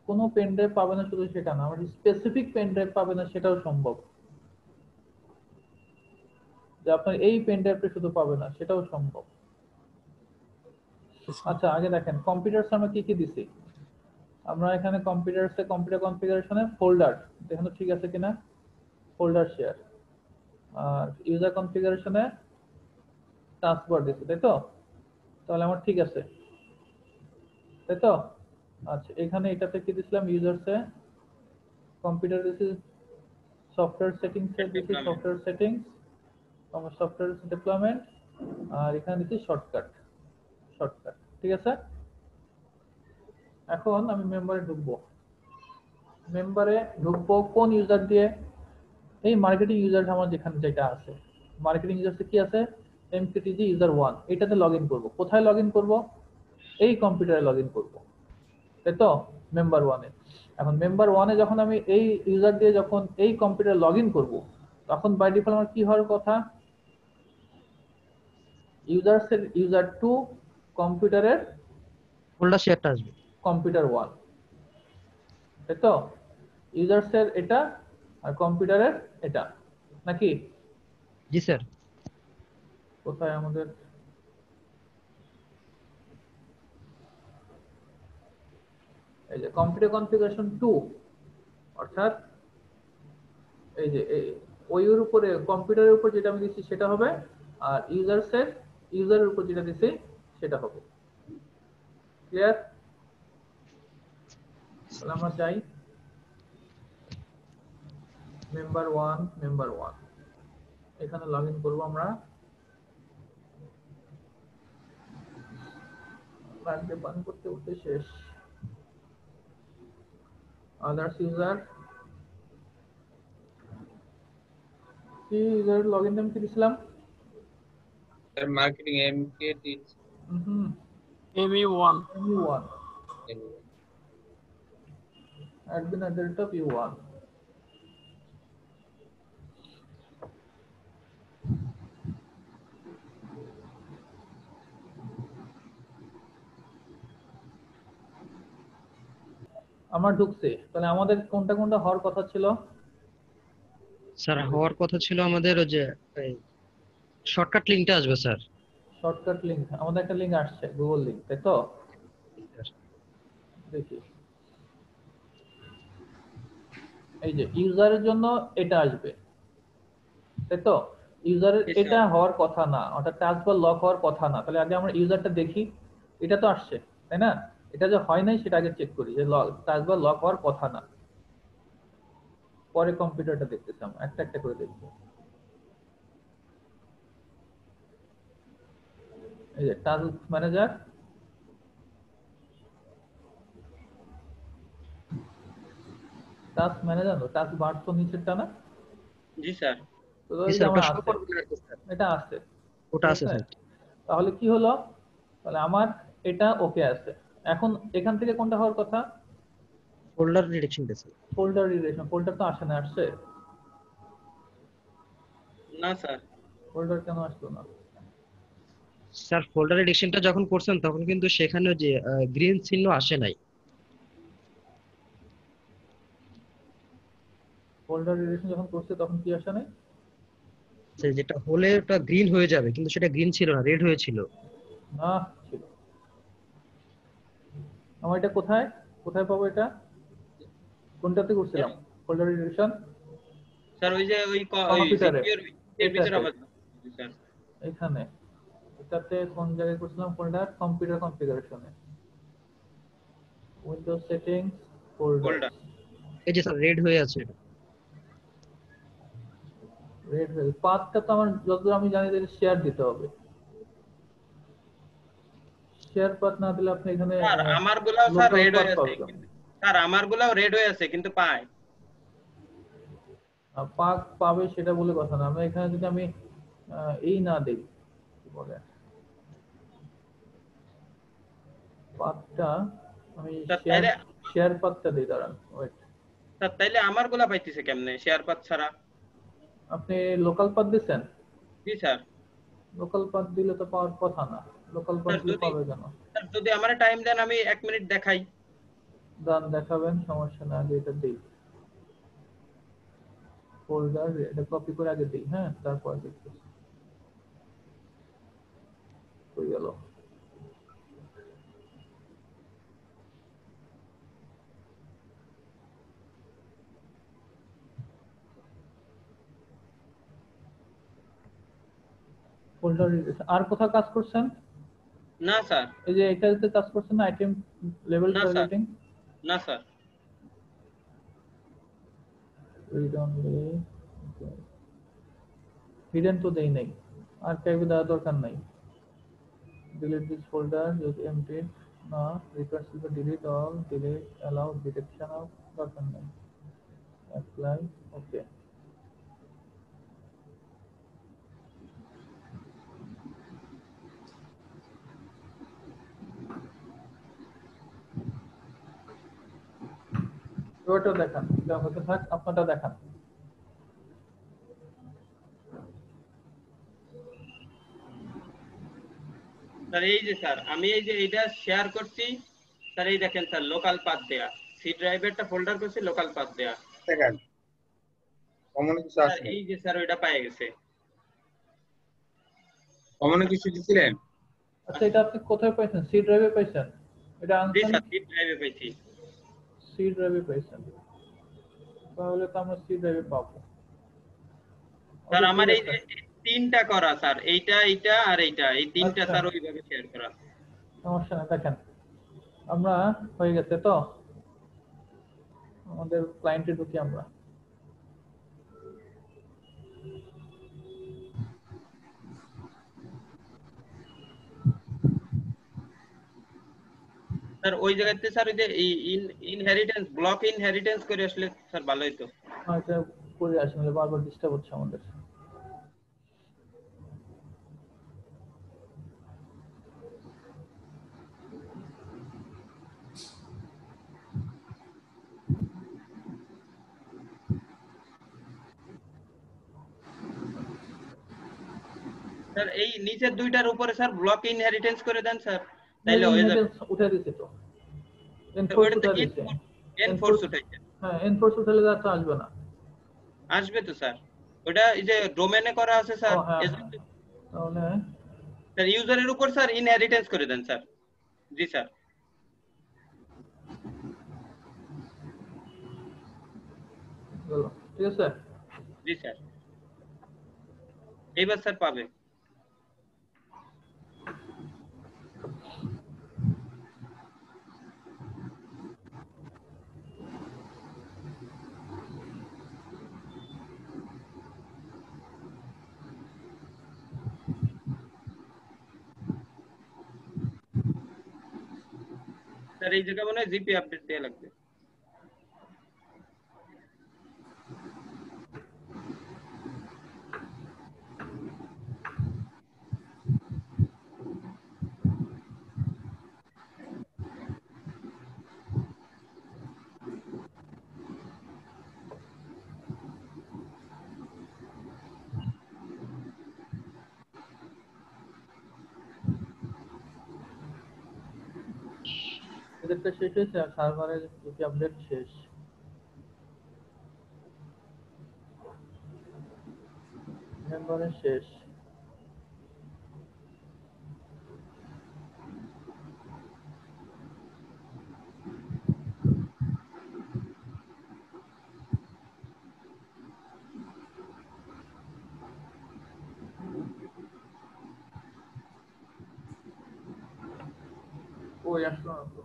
কোনো পেন ড্রাইভ পাবে না শুধু সেটা না, আমার স্পেসিফিক পেন ড্রাইভ পাবে না সেটাও সম্ভব। যে আপনার এই পেন ড্রাইভটা শুধু পাবে না সেটাও সম্ভব। আচ্ছা, আগে দেখেন কম্পিউটারস আমরা কি কি দিছি। আমরা এখানে কম্পিউটারসে কম্পিউটার কনফিগারেশনে ফোল্ডার দেখেন তো ঠিক আছে কিনা, ফোল্ডার শেয়ার। আর ইউজার কনফিগারেশনে টাস্কবার দিছি, তাই তো? তাহলে আমার ঠিক আছে, তাই তো? আচ্ছা, এখানে এটাতে কি দিছিলাম? ইউজারসে কম্পিউটার দিছি, সফটওয়্যার সেটিংসে দিছি সফটওয়্যার সেটিংস, আমার সফটওয়্যার ডেভেলপমেন্ট, আর এখানে দিছি শর্টকাট। শর্টকাট। ঠিক আছে, এখন আমি মেম্বারে ঢুকবো। মেম্বারে ঢুকবো কোন ইউজার দিয়ে? এই মার্কেটিং ইউজার আমার যেখানে যেটা আছে, মার্কেটিং ইউজারতে কি আছে? MQTT user 1, এটাতে লগইন করব। কোথায় লগইন করব? এই কম্পিউটারে লগইন করব, তাই তো? মেম্বার 1 এ। এখন মেম্বার 1 এ যখন আমি এই ইউজার দিয়ে যখন এই কম্পিউটারে লগইন করব, তখন বাই ডিফল্ট আমার কি হওয়ার কথা? ইউজারসের ইউজার 2 কম্পিউটারের ফোল্ডার শেয়ারটা আসবে। কম্পিউটার 1, তাই তো? ইউজারসের এটা আর কম্পিউটারের এটা, নাকি? জি স্যার। কোথায় আমাদের এই যে কম্পিউটার কনফিগারেশন 2, অর্থাৎ এই যে ওইর উপরে কম্পিউটারের উপর যেটা আমি দিচ্ছি সেটা হবে, আর ইউজারের উপর যেটা দিচ্ছি সেটা হবে। ক্লিয়ার? তাহলে আমরা যাই মেম্বার 1, এখানে লগইন করব আমরা। লাগবে বান করতে করতে শেষ। আদার্স ইউজার, কি ইউজার লগইন নাম কি দিছিলাম? Sir marketing MKT ME1 MU1, admin@u1। আমার ঢুকছে, তাহলে আমাদের কোনটা কোনটা হওয়ার কথা ছিল? স্যার হওয়ার কথা ছিল আমাদের ওই যে শর্টকাট লিংকটা আসবে স্যার। শর্টকাট লিংক, আমাদের একটা লিংক আসছে, গুগল লিংক, তাই তো? দেখি, এই যে ইউজারের জন্য এটা আসবে, তাই তো? ইউজারের Yes, sir. এটা হওয়ার কথা না, অর্থাৎ টাস্ক বার লক হওয়ার কথা না। তাহলে আগে আমরা ইউজারটা দেখি, এটা তো আসছে, তাই না? এটা যে হয় নাই সেটা আগে চেক করি যে টাস্ক বার লক হওয়ার কথা না, পরে কম্পিউটারটা দেখতেছি, আমরা একটা একটা করে দেখবো। এই যে টাস্ক ম্যানেজার, টাস্ক বার তো নিচেরটা না? জি স্যার। তো জি এই যে স্যার, আমার ওটা আছে, শো করবে না স্যার। এটা আছে, ওটা ঠিক আছে আছে? স্যার। তাহলে কি হলো? তাহলে আমার এটা ওকে আছে। এখন এখান থেকে কোনটা হওয়ার কথা? ফোল্ডার রিডাইরেকশন দিয়েছে। ফোল্ডার রিলেশন, ফোল্ডার তো আসে না, আসছে? না স্যার। ফোল্ডার কেন আসলো না? স্যার ফোল্ডার রিডাইরেকশনটা যখন করছেন তখন কিন্তু সেখানে যে গ্রিন চিহ্ন আসে নাই। ফোল্ডার রিলেশন যখন করছে তখন কি আসে নাই? স্যার যেটা হলে ওটা গ্রিন হয়ে যাবে, কিন্তু সেটা গ্রিন ছিল না, রেড হয়েছিল। না, ছিল। আমার এটা কোথায় কোথায় পাবো এটা? কোনটাতে করছিলাম ফোল্ডার রিলেশন? স্যার ওই যে ওই কম্পিউটারে, সিকিউর এর ভিতরে হবে স্যার। এখানে এটাতে কোন জায়গায় করছিলাম? ফোল্ডার কম্পিউটার কনফিগারেশনে, উইন্ডোজ সেটিংস, ফোল্ডার। ফোল্ডার। এই যে স্যার রেড হয়ে আছে এটা। রেড হয়ে পাথটা তো আমার যতদূর আমি জানি যে শেয়ার দিতে হবে। শেয়ার পাথ না দিলে আপনি এখানে স্যার আমারগুলাও স্যার লোকাল রেড পাথ হয়ে আছে, পাবেন। স্যার আমারগুলাও রেড হয়ে আছে কিন্তু পায়। পাক পাবে সেটা বলে কথা না। আমরা এখানে যদি আমি এই না দেই, কি বলে, পাথটা আমি স্যার তাইলে শেয়ার পাথটা দেই, দাঁড়ান ওয়েট। স্যার তাইলে আমারগুলা পাইতেছে কেমনে শেয়ার পাথ ছাড়া? আপনি লোকাল পাথ দিচ্ছেন? জি স্যার। লোকাল পাথ দিলে তো পাওয়ার কথা না, লোকাল পাথ স্যার দিলে যদি পাবে কেন? স্যার যদি আমারে টাইম দেন আমি 1 মিনিট দেখাই। দান দেখাবেন, সমস্যা না, আগে এটা দেই। ফোল্ডার এটা কপি করে আগে দেই, হ্যাঁ, তারপর দেখতেছি হয়ে গেল। ফোল্ডার আর কোথাও কাজ করছেন? না স্যার। এই যে এটাতে কাজ করছেন না, আইটেম লেভেল না স্যার। টার্গেটিং? না স্যার। রিড অনলি, হিডেন তো দেই নাই, আর্কাইভে দেওয়ার দরকার নাই। delete this folder, use empty. Now request will delete all, delete, allow detection of document. Apply, okay. ওটা দেখান, এটা হতে থাক, আপনারটা দেখান। স্যার এই যে স্যার আমি এই যে এইটা শেয়ার করছি স্যার, এই দেখেন স্যার লোকাল পাথ দেয়া, সি ড্রাইভেরটা ফোল্ডার করছি লোকাল পাথ দেয়া। সেকেন্ড কমনে কিছু স্যার আছে? এই যে স্যার ওইটা পেয়ে গেছে। কমনে কিছু দিছিলেন? আচ্ছা, এটা আপনি কোথায় পাইছেন? সি ড্রাইভে পাইছেন? এটা জি আনসার স্যার সি ড্রাইভে পেয়েছি। সি ড্রাইভে পাইছেন, তাহলে তো আমরা সি ড্রাইভে পাবো। স্যার ওকে, আমার ঠিক এই আছে। যে তিনটা করা স্যার, এইটা এইটা আর এইটা, এই তিনটা আচ্ছা, স্যার ওইভাবে শেয়ার করা। সমস্যা না, দেখেন আমরা হয়ে গেছে তো, আমাদের ক্লায়েন্টে ঢুকি আমরা। স্যার ওই জায়গাতে স্যার ওই যে ইনহেরিটেন্স ব্লক ইনহেরিটেন্স করে আসলে স্যার ভালো হতো। এটা করে আসি, নাহলে বারবার ডিস্টার্ব হচ্ছে আমাদের। স্যার এই নিচের দুইটার উপরে স্যার ব্লক ইনহেরিটেন্স করে দেন স্যার, তাইলে হয়ে যাবে। উঠে দিছি তো, স্যার, এনফোর্স ওটাতে উঠে দিছি। এনফোর্স উঠাইছে। হ্যাঁ, এনফোর্স উঠালে তো আসবে না। আসবে তো স্যার, ওটা এই যে ডোমেনে করা আছে ও স্যার, হ্যাঁ, এজন্য তাহলে স্যার ইউজারের উপর স্যার ইনহেরিটেন্স করে দেন স্যার। জি স্যার। গেল, ঠিক আছে। জি স্যার, এইবার স্যার পাবে। স্যার এই জায়গা মনে হয় জিপি আপডেট দেওয়া লাগবে। এদেরটা শেষ হয়েছে, আর সার্ভারের জিপি আপডেট শেষ। মেম্বারের শেষ। ওই আসলো না তো।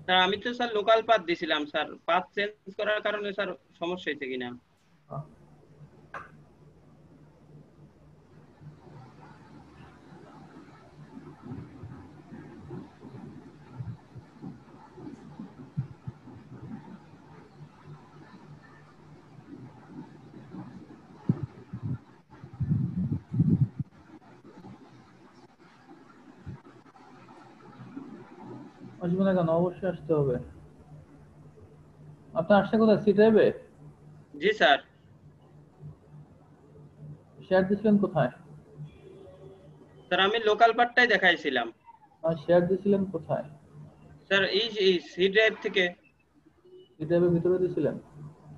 স্যার আমি তো স্যার লোকাল পাথ দিছিলাম স্যার, পাথ চেঞ্জ করার কারণে স্যার সমস্যা হয়েছে কিনা। হ্যাঁ। আসবে না কেন? অবশ্যই আসতে হবে। আপনার আসছে কোথায়? সি ড্রাইভে? জি স্যার। শেয়ার দিছিলেন কোথায়? স্যার আমি লোকাল পাথটাই দেখাইছিলাম। আর শেয়ার দিছিলেন কোথায়? স্যার এই সি ড্রাইভ থেকে। সি ড্রাইভের ভিতরে দিছিলেন?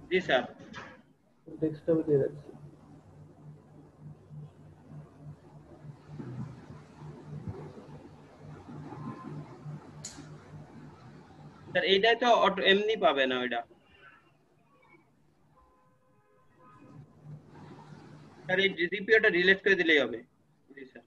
জি স্যার। ডেস্কটপে দিয়ে রাখছি। স্যার এইটাই তো এমনি পাবে না ওইটা। স্যার এই জিপিওটা রিলেট করে দিলেই হবে। জি স্যার।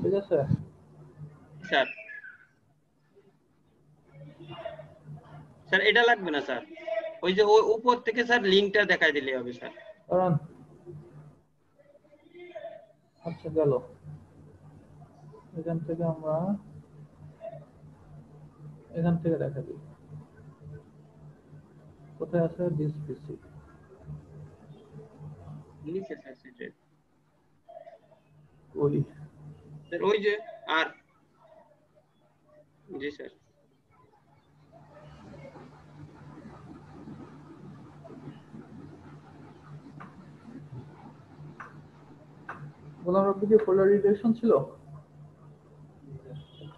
ঠিক আছে? স্যার স্যার এটা লাগবে না স্যার, ওই যে ওই উপর থেকে স্যার লিংকটা দেখাই দিলে হবে স্যার। কারণ আচ্ছা গেল, এখান থেকে আমরা এখান থেকে দেখা দিই কোথায় আছে দিস পিসি। নিচে স্যার সেটা ওই স্যার ওই যে আর জি স্যার গোলাম রব্বি কি ফোল্ডার রিডাইরেকশন ছিল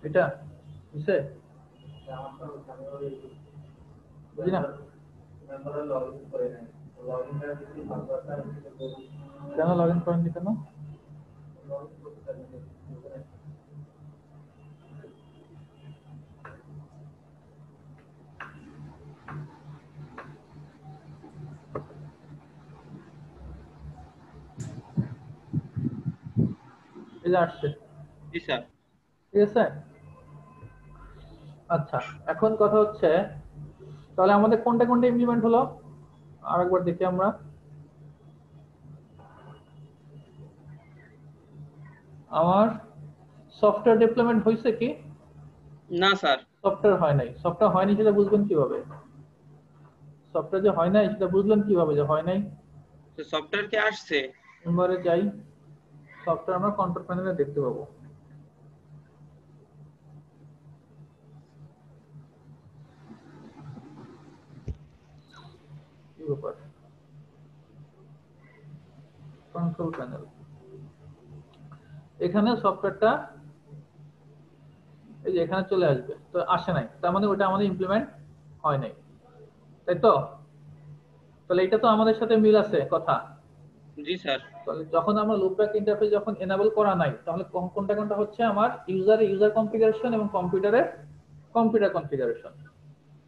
এটা বুঝছে? বুঝি না কেন লগ ইন করেননি কেন? এই যে আসছে, জি স্যার ঠিক আছে? আচ্ছা এখন কথা হচ্ছে তাহলে আমাদের কোনটা কোনটা ইমপ্লিমেন্ট হলো আরেকবার দেখি আমরা। আমার সফটওয়্যার ডেভেলপমেন্ট হয়েছে কি? না স্যার সফটওয়্যার হয় নাই। সফটওয়্যার হয়নি সেটা বুঝবেন কিভাবে? সফটওয়্যার যে হয় নাই সেটা বুঝলেন কিভাবে যে হয় নাই? সফটওয়্যার কি আসছে? এবারে যাই, সফটওয়্যার আমরা কন্ট্রোল প্যানেলে দেখতে পাবো। কি ব্যাপার? কন্ট্রোল প্যানেল, এখানে সফটওয়্যারটা এই যে এখানে চলে আসবে, তো আসে নাই, তার মানে ওটা আমাদের ইমপ্লিমেন্ট হয় নাই, তাই তো? তাহলে এটা তো আমাদের সাথে মিল আছে কথা। জি স্যার তাহলে যখন আমরা লুপব্যাক ইন্টারফেস যখন এনেবল করা নাই, তাহলে কোনটা কোনটা হচ্ছে আমার ইউজার কনফিগারেশন এবং কম্পিউটারের কম্পিউটার কনফিগারেশন।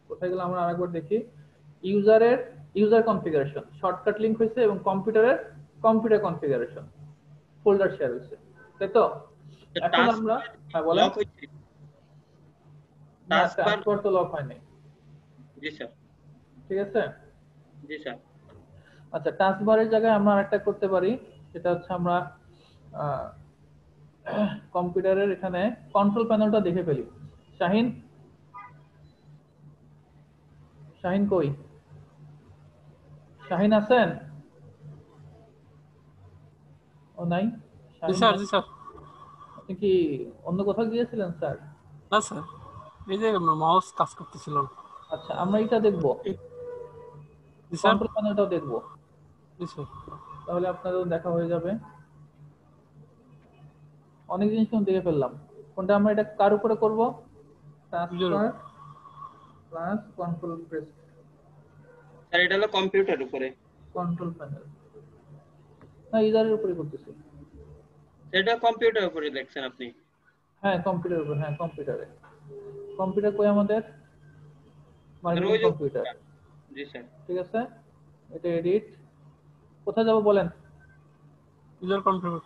কোথায় গেল আমরা আরেকবার দেখি। ইউজার কনফিগারেশন শর্টকাট লিংক হয়েছে এবং কম্পিউটারের কম্পিউটার কনফিগারেশন ফোল্ডার শেয়ার হয়েছে, তাই তো? এখন আমরা হ্যাঁ বলেন। টাস্কবার তো লক হয় নাই। জি স্যার ঠিক আছে? জি স্যার আচ্ছা টাস্কবারের জায়গায় আমরা আরেকটা করতে পারি, সেটা হচ্ছে আমরা কম্পিউটারের এখানে কন্ট্রোল প্যানেলটা দেখে ফেলি। শাহিন, শাহিন কই? শাহিন আছেন? ও নাই। জি স্যার জি স্যার। আপনি কি অন্য কোথাও গিয়েছিলেন স্যার? না স্যার, এই যে মাউস কাজ করতেছিল। আচ্ছা আমরা এটা দেখবো, জি স্যার কন্ট্রোল প্যানেলটাও দেখবো, জি স্যার। তাহলে আপনাদের দেখা হয়ে যাবে। অনেক জিনিস কিন্তু দেখে ফেললাম। কোনটা আমরা এটা কার উপরে করব? Transfer plus control press sir এটা হলো কম্পিউটার উপরে, কন্ট্রোল প্যানেল না ইউজারের উপরে করতেছি। এটা কম্পিউটার উপরে দেখছেন আপনি? হ্যাঁ কম্পিউটার উপরে, হ্যাঁ কম্পিউটারে। কম্পিউটার কই আমাদের? Micro computer. জি স্যার ঠিক আছে, এটা এডিট কোথায় যাব বলেন? ইউজার কন্ট্রোল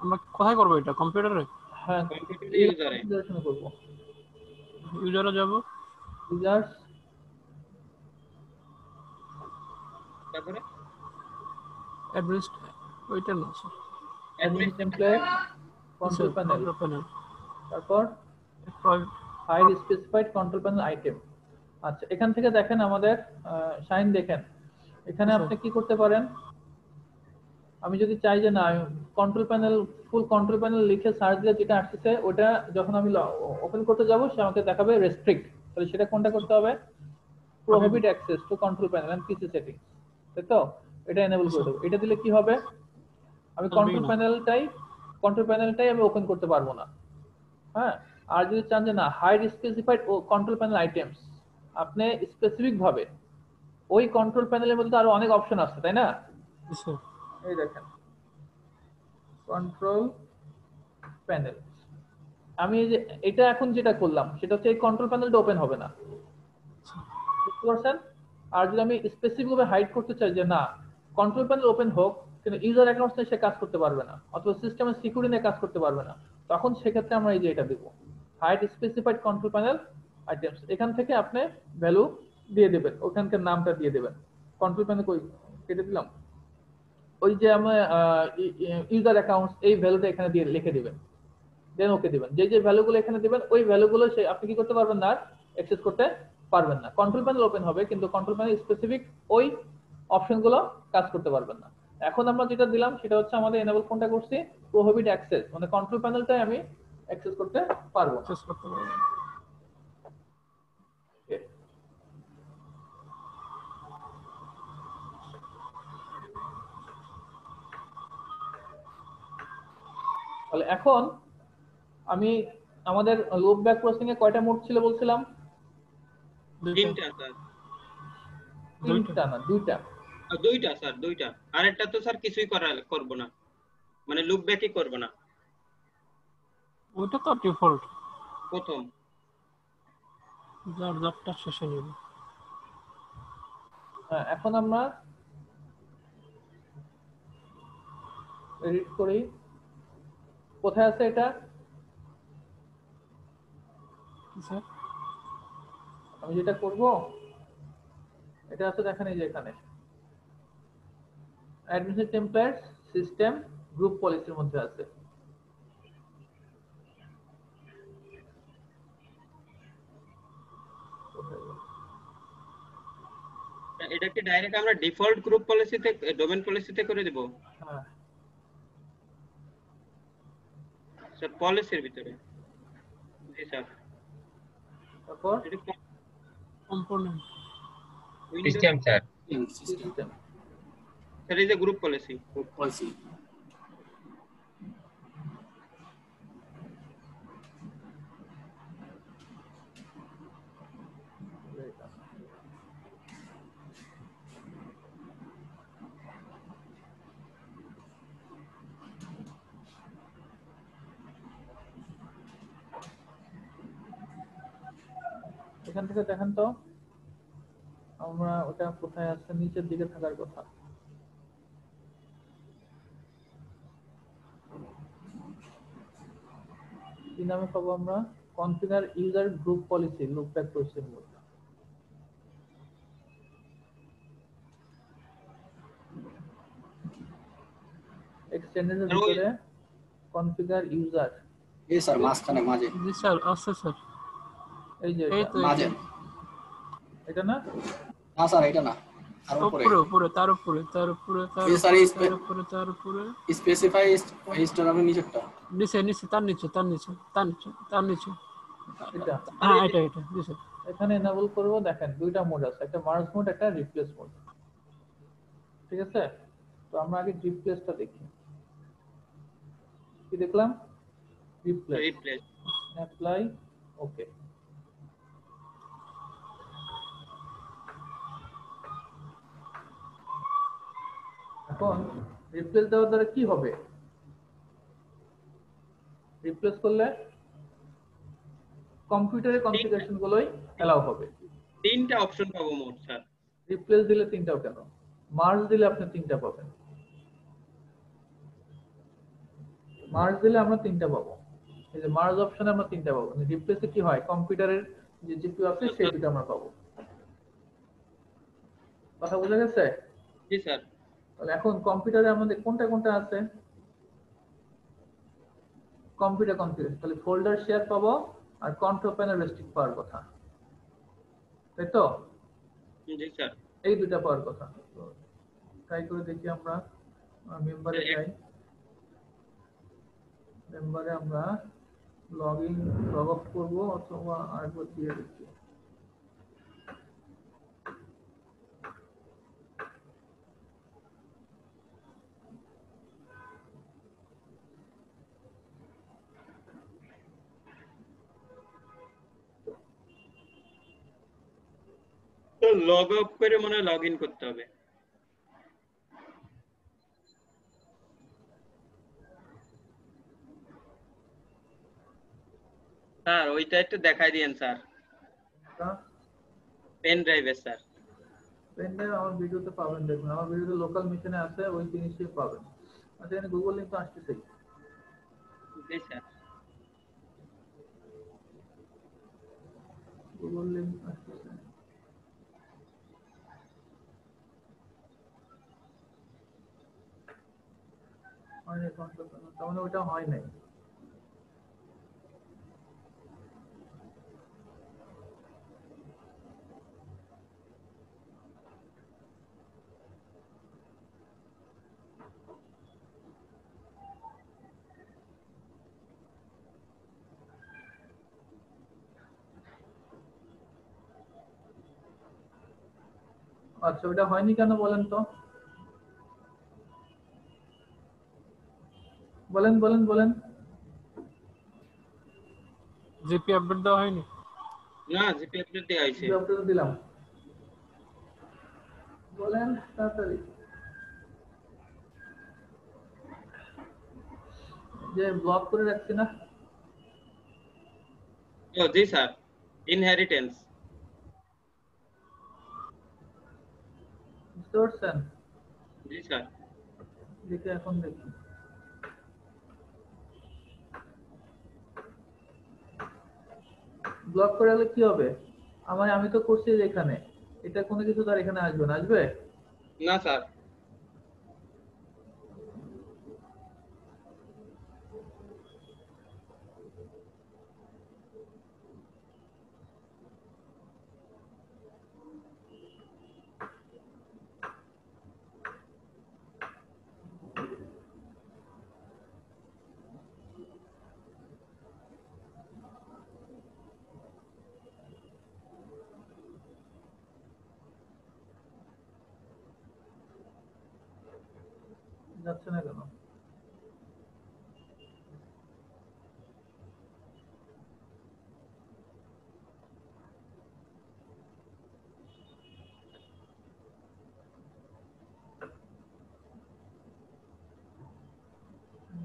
আমরা কোথায় করব এটা? কম্পিউটারে? হ্যাঁ কম্পিউটার ইউজারে ইউজারে করব। ইউজারে যাব, ইউজার্স, তারপরে অ্যাড্রেস ওইটা না sir, admin template, control panel, control panel, তারপর hide specified control panel item. আচ্ছা এখান থেকে দেখেন আমাদের শাইন দেখেন এখানে আপনি কি করতে পারেন। আমি যদি চাই যে না কন্ট্রোল প্যানেল ফুল কন্ট্রোল প্যানেল লিখে সার্চ দিলে যেটা আসছে ওটা যখন আমি ওপেন করতে যাব সে আমাকে দেখাবে রেস্ট্রিক্ট, তাহলে সেটা কোনটা করতে হবে? Prohibit access to control panel and PC settings, তাই তো? এটা এনেবল করে দেব। এটা দিলে কি হবে? আমি কন্ট্রোল প্যানেলটাই আমি ওপেন করতে পারবো না। হ্যাঁ, আর যদি চান যে না হাইড স্পেসিফাইড ও কন্ট্রোল প্যানেল আইটেমস, আপনি স্পেসিফিক ভাবে ওই কন্ট্রোল প্যানেলের মধ্যে আরো অনেক অপশন আছে, তাই না? এই দেখেন কন্ট্রোল প্যানেল, আমি এই যে এটা এখন যেটা করলাম সেটা হচ্ছে এই কন্ট্রোল প্যানেলটা ওপেন হবে না, বুঝতে পারছেন? আর যদি আমি স্পেসিফিক ভাবে হাইড করতে চাই যে না কন্ট্রোল প্যানেল ওপেন হোক কিন্তু ইউজার অ্যাকাউন্টস নিয়ে সে কাজ করতে পারবে না, অথবা সিস্টেমের সিকিউরিটি নিয়ে কাজ করতে পারবে না, তখন সেক্ষেত্রে আমরা এই যে এটা দেবো, hide specified control panel items. এখান থেকে আপনি ভ্যালু দিয়ে দেবেন, ওখানকার নামটা দিয়ে দেবেন। কন্ট্রোল প্যানেল কই কেটে দিলাম, ওই যে আমরা ইউজার অ্যাকাউন্টস এই ভ্যালুটা এখানে দিয়ে লিখে দিবেন, দেন ওকে দিবেন। যে যে ভ্যালুগুলো এখানে দিবেন ওই ভ্যালুগুলো সে আপনি কি করতে পারবেন না, অ্যাক্সেস করতে পারবেন না। কন্ট্রোল প্যানেল ওপেন হবে কিন্তু কন্ট্রোল প্যানেল স্পেসিফিক ওই অপশনগুলো কাজ করতে পারবেন না। এখন আমরা যেটা দিলাম সেটা হচ্ছে আমাদের এনেবল কোনটা করছি, প্রোহিবিট অ্যাক্সেস, মানে কন্ট্রোল প্যানেলটাই আমি অ্যাক্সেস করতে পারবো না। শেষ করতে পারবো। Okay. তাহলে এখন আমি আমাদের লুপ ব্যাক প্রসেসিং এ কয়টা মোড ছিল বলছিলাম? তিনটা স্যার, তিনটা না, দুইটা। দুইটা স্যার, দুইটা। আরেকটা তো স্যার কিছুই করব না, মানে লুপ ব্যাকই করব না। ওইটা তো ডিফল্ট, প্রথম যার যারটা শেষে নিবে। হ্যাঁ, এখন আমরা এডিট করি, কোথায় আছে এটা? স্যার আমি যেটা করব এটা আছে, দেখেন এই যে এখানে অ্যাডমিনিস্ট্রেশন টেমপ্লেট সিস্টেম গ্রুপ পলিসির মধ্যে আছে। এটা কি ডাইরেক্ট আমরা ডিফল্ট গ্রুপ পলিসিতে, ডোমেইন পলিসিতে করে দেব হ্যাঁ, স্যার? পলিসির ভিতরে, জি স্যার। তারপর এটা component system sir. System, sir এই যে গ্রুপ পলিসি, এখান থেকে দেখেন তো আমরা ওটা কোথায় আছে, নিচের দিকে থাকার কথা। কি নামে পাবো আমরা? Configure user group policy loopback processing mode. এক্সটেন্ডের ভিতরে কনফিগার ইউজার, এই স্যার মাঝখানে মাঝে। জি স্যার আছে স্যার, এই যে এই এটা, তো মাঝে এটা না? না স্যার এটা না, আর উপরে উপরে উপরে তার উপরে তার উপরে তার এই স্যার তার উপরে তার উপরে স্পেসিফাই হিস্টোরি আমি নিচেরটা। নিচে নিচে তার নিচে তার নিচে তার নিচে তার নিচে, এটা হ্যাঁ এটা এটা জি স্যার। এখানে এনেবল করব, দেখেন দুইটা মোড আছে, একটা মার্জ মোড, একটা রিপ্লেস মোড। ঠিক আছে, তো আমরা আগে রিপ্লেসটা দেখি। কি দেখলাম? Replace, replace. অ্যাপ্লাই, ওকে। এখন রিপ্লেস দেওয়ার দ্বারা কি হবে? রিপ্লেস করলে কম্পিউটারের কনফিগারেশন গুলোই এলাও হবে। তিনটা অপশন পাবো মোট স্যার। রিপ্লেস দিলে তিনটাও কেন? মার্জ দিলে আপনি তিনটা পাবেন। মার্জ দিলে আমরা তিনটা পাবো, এই যে মার্জ অপশনে আমরা তিনটা পাবো। রিপ্লেসে কি হয়, কম্পিউটারের যে জিপিইউ আছে সেই দুটো আমরা পাবো। কথা বোঝা গেছে? জি স্যার। তাহলে এখন কম্পিউটারে আমাদের কোনটা কোনটা আছে? কম্পিউটার কনফিগারেশন, তাহলে ফোল্ডার শেয়ার পাবো আর কন্ট্রোল প্যানেল রেস্ট্রিক্ট পাওয়ার কথা, তাই তো? জি স্যার। এই দুটো পাওয়ার কথা। ট্রাই করে দেখি আমরা, মেম্বারে যাই, মেম্বারে আমরা লগ অফ করবো অথবা আরেকবার দিয়ে দেখি। লগ আউট করে মনে হয় লগ ইন করতে হবে। স্যার ওইটা একটু দেখাই দিয়েন স্যার, পেন ড্রাইভে স্যার। পেন ড্রাইভ আমার ভিডিওতে পাবেন, দেখুন আমার ভিডিওতে লোকাল মিশনে আছে, ওই জিনিসই পাবেন। আচ্ছা এখানে গুগল লিংক তো আসতেছে, জি স্যার। গুগল লিংক আসতেছে। হয়নি, তার মানে ওটা হয় নাই। আচ্ছা ওটা হয়নি কেন বলেন তো, বলেন বলেন বলেন। জিপি আপডেট দেওয়া হয়নি? না, জিপি আপডেট দেওয়া হয়েছে। জবটা তো দিলাম, বলেন তাড়াতাড়ি। যে ব্লক করে রাখছি না? ও জি স্যার, ইনহেরিটেন্স। বুঝতে পারছেন? জি স্যার। দেখে এখন দেখি। ব্লক করে রাখলে কি হবে? আমি তো করছি যে এখানে, এটা কোনো কিছু তো আর এখানে আসবে না, আসবে? না স্যার। যাচ্ছে না কেন?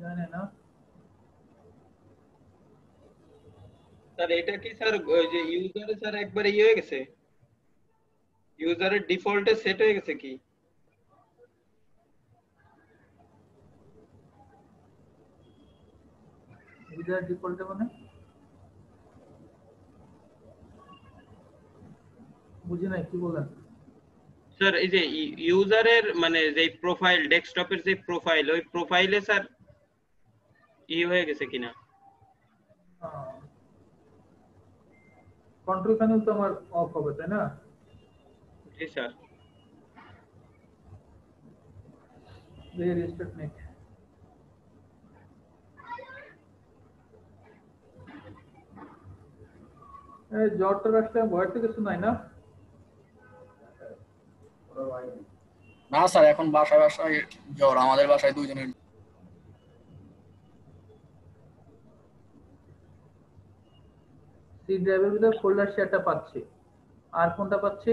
জানি না। স্যার এটা কি স্যার ওই যে ইউজারে স্যার একবারে ইয়ে হয়ে গেছে, ইউজারের ডিফল্টে সেট হয়ে গেছে কি? ইউজার ডিফল্টে মানে বুঝি নাই, কি বললেন? স্যার এই যে ইউজারের মানে যে প্রোফাইল, ডেস্কটপের যে প্রোফাইল, ওই প্রোফাইলে স্যার ই হয়ে গেছে কিনা? কন্ট্রোল প্যানেল তো আমার অফ হবে, তাই না? জি স্যার। Restart net. এই জ্বরটা আসলে ভয়ের তো কিছু নাই না? না স্যার, এখন বাসায় বাসায় জ্বর, আমাদের বাসায় দুইজনের। সি ড্রাইভের ভিতরে ফোল্ডার শেয়ারটা পাচ্ছি, আর কোনটা পাচ্ছি?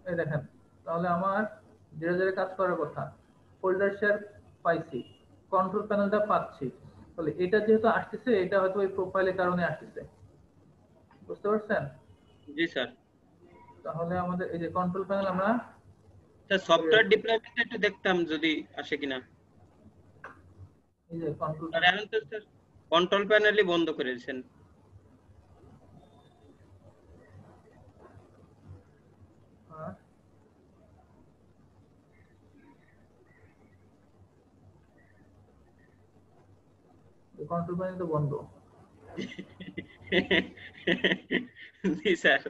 এই দেখেন, তাহলে আমার ধীরে ধীরে কাজ করার কথা। ফোল্ডার শেয়ার পাইছি, কন্ট্রোল প্যানেলটা পাচ্ছি, তাহলে এটা যেহেতু আসতেছে, এটা হয়তো ওই প্রোফাইলের কারণে আসতেছে। বুঝতে পারছেন? জি স্যার। তাহলে আমাদের এই যে কন্ট্রোল প্যানেল, আমরা স্যার সফটওয়্যার ডিপ্লয়মেন্ট একটু দেখতাম যদি আসে কিনা। এই যে কন্ট্রোল আর এখন তো স্যার কন্ট্রোল প্যানেলই বন্ধ করে দিয়েছেন। কন্ট্রোল প্যানেল তো বন্ধ। জি sir.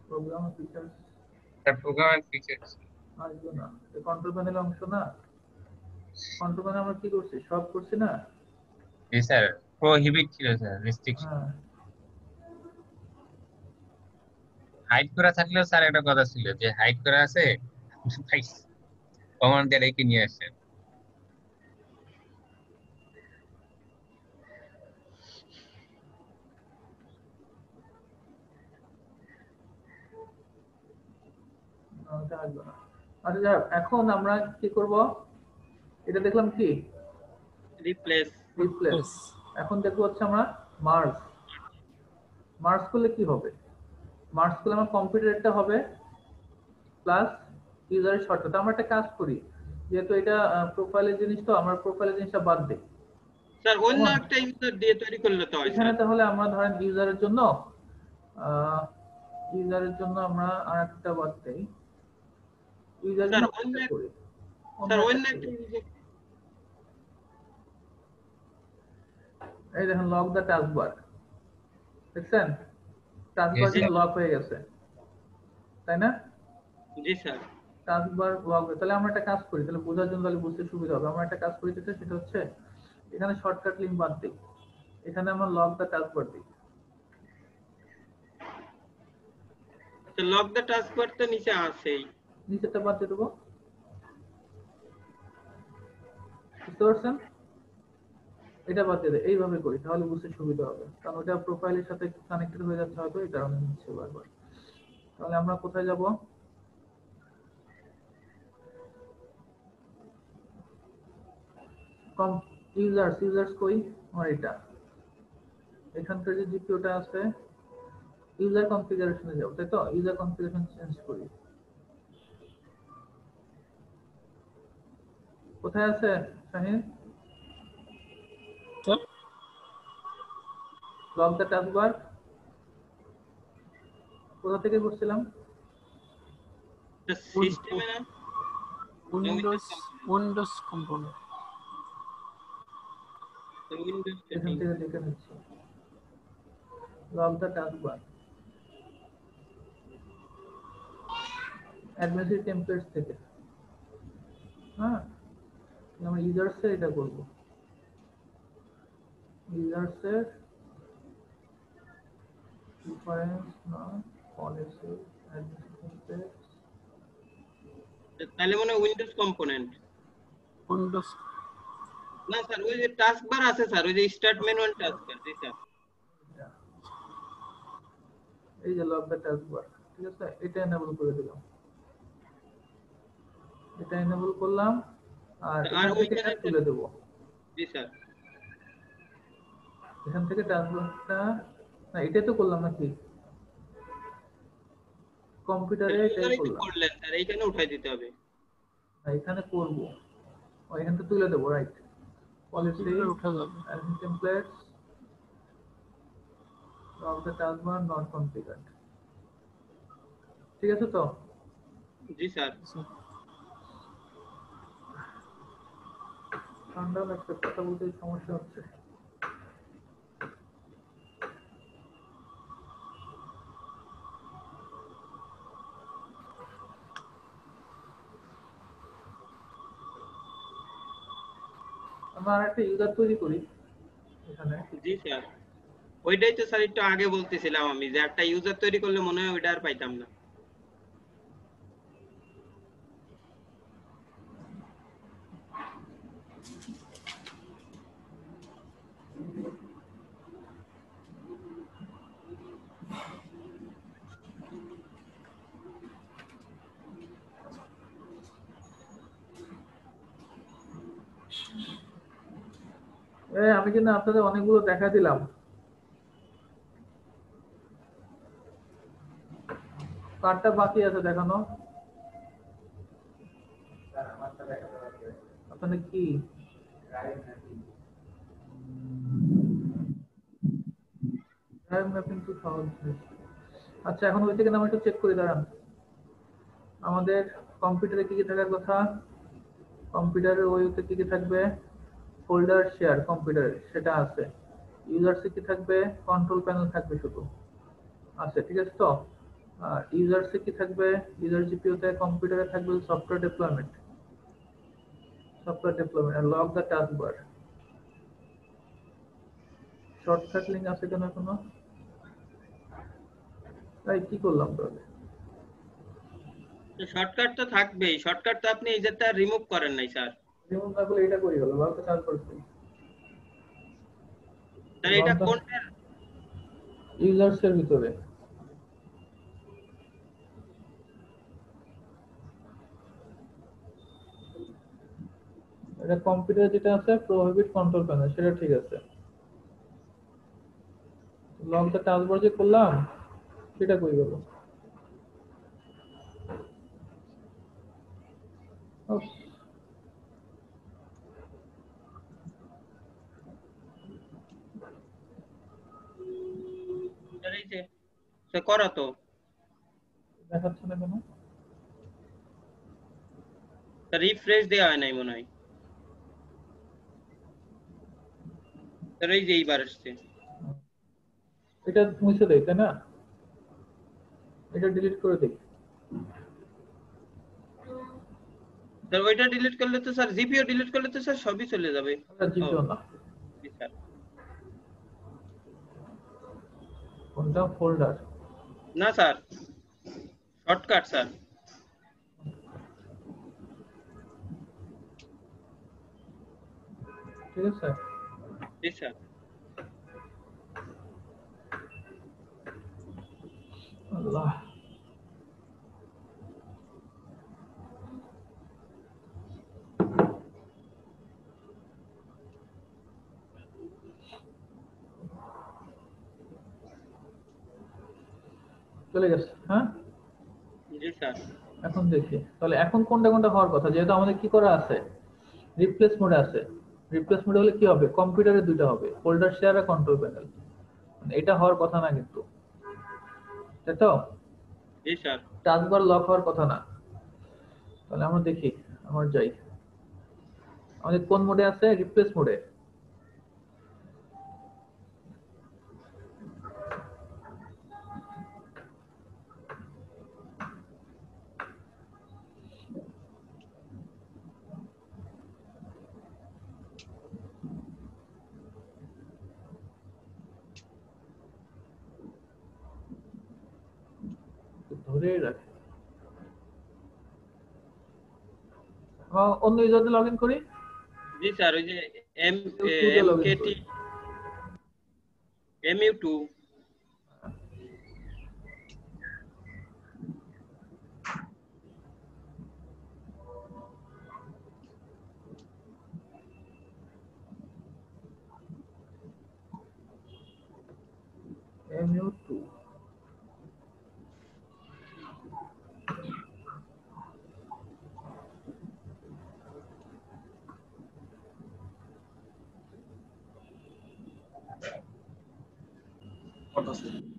Program features, program and features আসবে না, কন্ট্রোল প্যানেল অংশ না। কন্ট্রোল প্যানেল আমরা কি করছি, সব করছি না? জি স্যার, প্রোহিবিট ছিল স্যার, রেস্ট্রিকশন। হ্যাঁ, হাইড করা থাকলেও স্যার একটা কথা ছিল যে হাইড করা আছে, ভাই কমান্ড দিয়ে রেখে নিয়ে আসেন। ওটা আসবে না। আচ্ছা যাক, এখন আমরা কি করব, এটা দেখলাম কি রিপ্লেস। রিপ্লেস। এখন দেখবো হচ্ছে আমরা মার্জ। মার্জ করলে কি হবে? মার্জ করলে আমার কম্পিউটারটা হবে প্লাস ইউজারের শর্টকাট। আমরা একটা কাজ করি, যেহেতু এটা প্রোফাইলের জিনিস, তো আমরা প্রোফাইলের জিনিসটা বাদ দিই। স্যার অন্য একটা ইউজার দিয়ে তৈরি করলে তো হয় এখানে স্যার। তাহলে আমরা ধরেন ইউজারের জন্য আমরা আরেকটা বাদ দেই। ইউজারের স্যার জন্য অন্য একটা করি। স্যার অন্য একটা একটা করি। ইউজার। এই দেখেন লক দ্য টাস্কবার, দেখছেন টাস্কবার কিন্তু লক হয়ে গেছে, তাই না? জি স্যার। Taskbar lock. তাহলে আমরা একটা কাজ করি, তাহলে বোঝার জন্য, তাহলে বুঝতে সুবিধা হবে। আমরা একটা কাজ করি, সেটা হচ্ছে এখানে শর্টকাট লিংক বাদ দিই, এখানে আমরা লক দ্য টাস্কবার দিই। তো লক দ্য টাস্কবার তো নিচে আছেই, নিচেরটা বাদ দিয়ে দেবো, বুঝতে পারছেন? এটা বাদ দিয়ে দেয়, এইভাবে করি তাহলে বুঝতে সুবিধা হবে, কারণ ওটা প্রোফাইলের সাথে কানেক্টেড হয়ে যাচ্ছে হয়তো, এই কারণে নিচ্ছে বারবার। তাহলে আমরা কোথায় যাব? ইউজার্স কই? আমার এটা এখানকার যে জিপিওটা আছে, ইউজার কনফিগারেশনে যাব, তাই তো? ইউজার কনফিগারেশন চেঞ্জ করি। কোথায় আছে শাহিন? লক দ্য টাস্কবার কোথা থেকে করছিলাম? সিস্টেমে না, উইন্ডোজ কম্পোনেন্ট। উইন্ডোজ এখান থেকে দেখে নিচ্ছি। Lock the taskbar administrative templates থেকে, হ্যাঁ আমরা ইউজার্সের এটা করব। ইউজার্সের প্রিফারেন্স না পলিসি অ্যাডমিনিস্ট্রেটিভ। তাহলে মনে হয় উইন্ডোজ কম্পোনেন্ট। উইন্ডোজ না স্যার, ওই যে টাস্কবার আছে স্যার, ওই যে স্টার্ট ম্যানুয়াল টাস্কবার। জি স্যার। এই যে লক দ্য টাস্কবার, ঠিক আছে, এটা এনেবল করে দিলাম, এটা এনেবল করলাম, আর এখান থেকে এটা তুলে দেব। জি স্যার। এখান থেকে টাস্কবারটা, না এটাই তো করলাম নাকি? কম্পিউটারে এটাই করলাম, করলেন স্যার, এইখানে উঠাই দিতে হবে। এখানে করব, এখান থেকে তুলে দেব, রাইট? পলিসি উঠে যাবে। admin templates of the taskbar not configured, ঠিক আছে তো? জি স্যার। ঠান্ডা লাগছে, কথা বলতে সমস্যা হচ্ছে। আমরা আরেকটা ইউজার তৈরি করি এখানে। জি স্যার, ওইটাই তো স্যার একটু আগে বলতেছিলাম আমি, যে একটা ইউজার তৈরি করলে মনে হয় ওইটা আর পাইতাম না। আমি কিন্তু আপনাদের অনেকগুলো দেখা দিলাম, কারটা বাকি আছে দেখানো? আপনাদের কি ড্রাইভ ম্যাপিং কি সহজ? আচ্ছা, এখন ওই থেকে আমরা একটু চেক করি, দাঁড়ান। আমাদের কম্পিউটারে কি কি থাকার কথা? কম্পিউটারের ওইতে কি কি থাকবে? ফোল্ডার শেয়ার কম্পিউটারে, সেটা আছে। ইউজারসে কি থাকবে? কন্ট্রোল প্যানেল থাকবে শুধু, আছে, ঠিক আছে তো? আর ইউজারসে কি থাকবে? ইউজার জিপিইউতে কম্পিউটারে থাকবে সফটওয়্যার ডেভেলপমেন্ট, আর lock the taskbar. Shortcut link আছে কেন এখনো? তাই কি করলাম তাহলে? শর্টকাট তো থাকবেই, শর্টকাট তো আপনি এই যেটা রিমুভ করেন নাই স্যার। রিমুভ না করলে এটা করি হলো, লক দ্য টাস্কবার করি। স্যার এটা কোনটা? ইউজার্সের ভিতরে এটা কম্পিউটার যেটা আছে প্রোহিবিট কন্ট্রোল প্যানেল সেটা ঠিক আছে। লগ দ্য টাস্কবার যে করলাম সেটা কই গেল? স্যার এই যে স্যার করা তো দেখাচ্ছে না কেন? স্যার রিফ্রেশ দেওয়া হয় নাই মনে হয় স্যার। এই যে এইবার আসছে। এটা মুছে দেই তাই না? এটা ডিলিট করে দেই। স্যার ওইটা ডিলিট করলে তো স্যার জিপিও ডিলিট করলে তো স্যার সবই চলে যাবে। জিপিও না, জি স্যার। কোনটা ফোল্ডার? না স্যার শর্টকাট স্যার। ঠিক আছে। জি স্যার। আল্লাহ, চলে গেছে। হ্যাঁ জি স্যার। এখন দেখি তাহলে এখন কোনটা কোনটা হওয়ার কথা, যেহেতু আমাদের কি করা আছে, রিপ্লেস মোডে আছে। রিপ্লেস মোডে হলে কি হবে? কম্পিউটারে দুটো হবে, ফোল্ডার শেয়ার আর কন্ট্রোল প্যানেল। এটা হওয়ার কথা না কিন্তু, তাই তো? জি স্যার। টাস্কবার লক হওয়ার কথা না। তাহলে আমরা দেখি, আমার যাই, আমাদের কোন মোডে আছে? রিপ্লেস মোডে। ধরে রাখি, অন্য ইউজারদের লগ ইন করি। জি স্যার। ওই যে MKT MU2 MU2